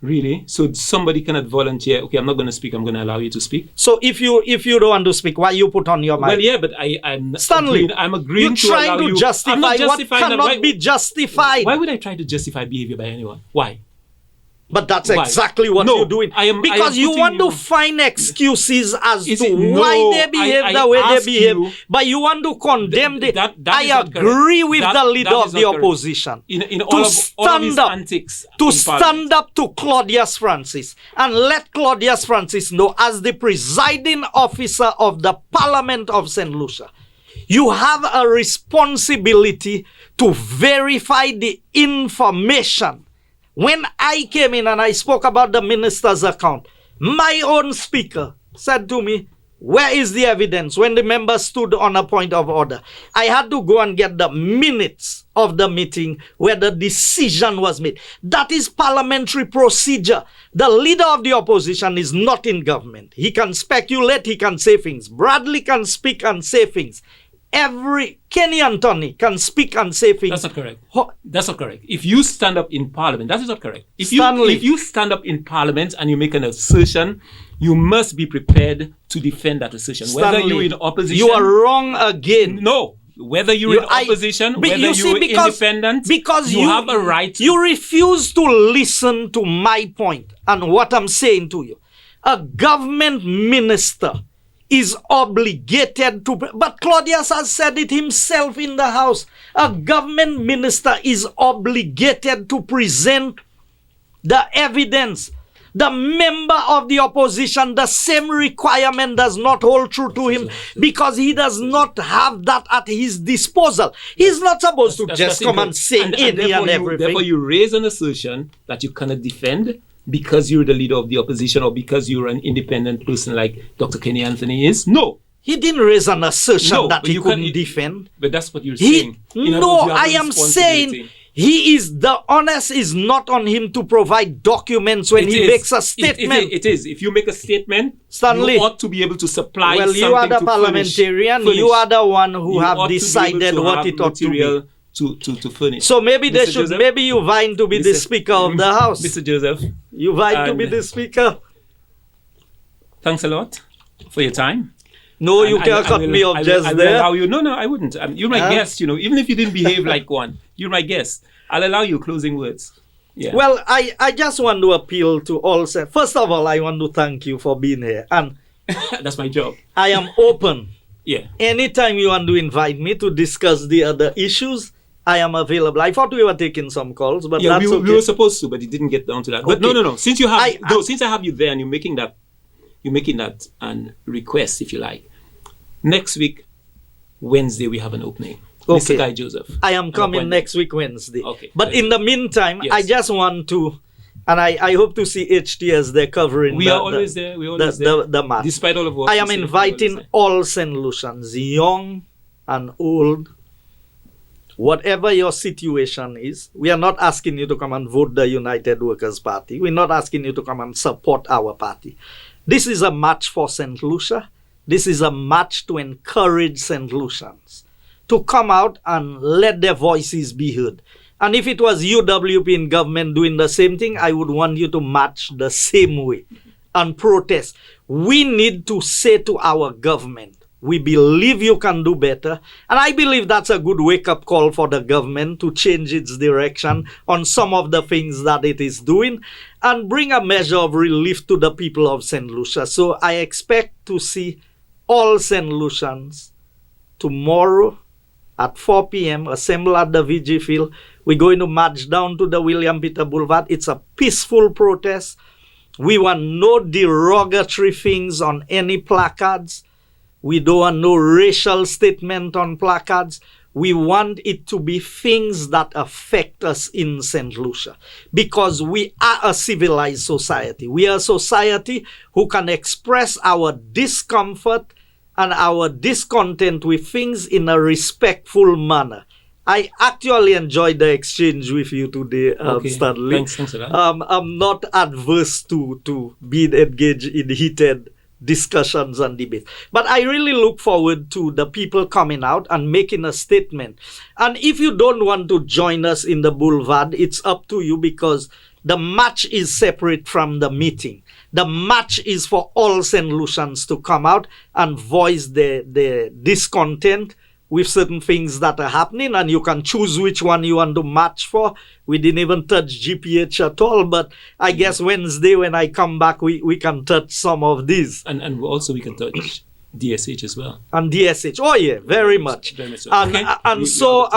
Really? So somebody cannot volunteer, okay, I'm not going to speak, I'm going to allow you to speak? So if you don't want to speak, why you put on your mic? Well, yeah, but I'm Stanley, agreeing to allow you. You're trying to justify what cannot be justified. Why would I try to justify behavior by anyone? Why? But that's exactly what you're doing. Because you want to find excuses as to why they behave the way they behave. But you want to condemn I agree with the leader of the opposition. To stand up to Claudius Francis and let Claudius Francis know, as the presiding officer of the Parliament of St. Lucia, you have a responsibility to verify the information. When I came in and I spoke about the minister's account, my own speaker said to me, "Where is the evidence?" When the member stood on a point of order, I had to go and get the minutes of the meeting where the decision was made. That is parliamentary procedure. The leader of the opposition is not in government. He can speculate, he can say things. Bradley can speak and say things. Kenny Anthony can speak and say things. That's not correct. That's not correct. If you stand up in parliament, that is not correct. If you stand up in parliament and you make an assertion, you must be prepared to defend that assertion. Stanley, whether you're in opposition. You are wrong again. No. Whether you're in opposition, whether you're independent, because you have a right. You refuse to listen to my point and what I'm saying to you. A government minister is obligated to, but Claudius has said it himself in the House, a government minister is obligated to present the evidence. The member of the opposition, the same requirement does not hold true to him because he does not have that at his disposal. He's not supposed to just come and say any and everything. Therefore, you raise an assertion that you cannot defend because you're the leader of the opposition or because you're an independent person like Dr. Kenny Anthony is? No. He didn't raise an assertion that he couldn't defend. But that's what you're saying. I am saying the onus is not on him to provide documents when he makes a statement. It is. If you make a statement, Stanley, you ought to be able to supply something to you are the parliamentarian. Furnish. You are the one who have decided what it ought to be. To furnish. So maybe maybe you vying to be the Speaker of the House. Mr. Joseph. You vying to be the Speaker. Thanks a lot for your time. No, you can't cut me off just there. No, I wouldn't. You're my guest, even if you didn't behave like one. You're my guest. I'll allow you closing words. Yeah. Well, I just want to appeal to all. First of all, I want to thank you for being here. And that's my job. I am open. Yeah. Anytime you want to invite me to discuss the other issues, I am available. I thought we were taking some calls, but that's okay. We were supposed to, but it didn't get down to that. But okay. No. Since I have you there and you're making that an request, if you like. Next week, Wednesday, we have an opening. Okay. Mr. Guy Joseph. I am coming next week Wednesday. Okay. But in the meantime, I just want to, and I hope to see HT as they're covering. We are always there. We're always there. The match. Despite all of what I am inviting all St. Lucians, young and old, whatever your situation is, we are not asking you to come and vote the United Workers' Party. We're not asking you to come and support our party. This is a match for St. Lucia. This is a match to encourage St. Lucians to come out and let their voices be heard. And if it was UWP in government doing the same thing, I would want you to match the same way and protest. We need to say to our government, we believe you can do better. And I believe that's a good wake-up call for the government to change its direction on some of the things that it is doing and bring a measure of relief to the people of St. Lucia. So I expect to see all St. Lucians tomorrow at 4 p.m. assemble at the VG Field. We're going to march down to the William Peter Boulevard. It's a peaceful protest. We want no derogatory things on any placards. We don't want no racial statement on placards. We want it to be things that affect us in St. Lucia, because we are a civilized society. We are a society who can express our discomfort and our discontent with things in a respectful manner. I actually enjoyed the exchange with you today, Stanley. Thanks for that. I'm not adverse to being engaged in heated discussions and debates. But I really look forward to the people coming out and making a statement. And if you don't want to join us in the boulevard, it's up to you, because the march is separate from the meeting. The march is for all St. Lucians to come out and voice their discontent with certain things that are happening, and you can choose which one you want to march for. We didn't even touch GPH at all, but I guess Wednesday when I come back, we can touch some of these. And also we can touch DSH as well. And DSH, oh yeah, very much. Very much so. And so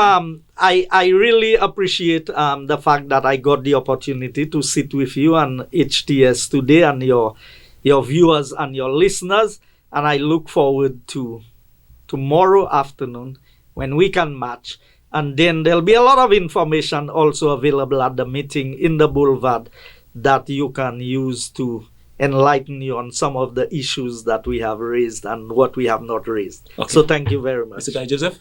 I really appreciate the fact that I got the opportunity to sit with you and HTS today and your viewers and your listeners, and I look forward to tomorrow afternoon when we can march. And then there'll be a lot of information also available at the meeting in the boulevard that you can use to enlighten you on some of the issues that we have raised and what we have not raised. Okay. So thank you very much. Mr. Guy Joseph?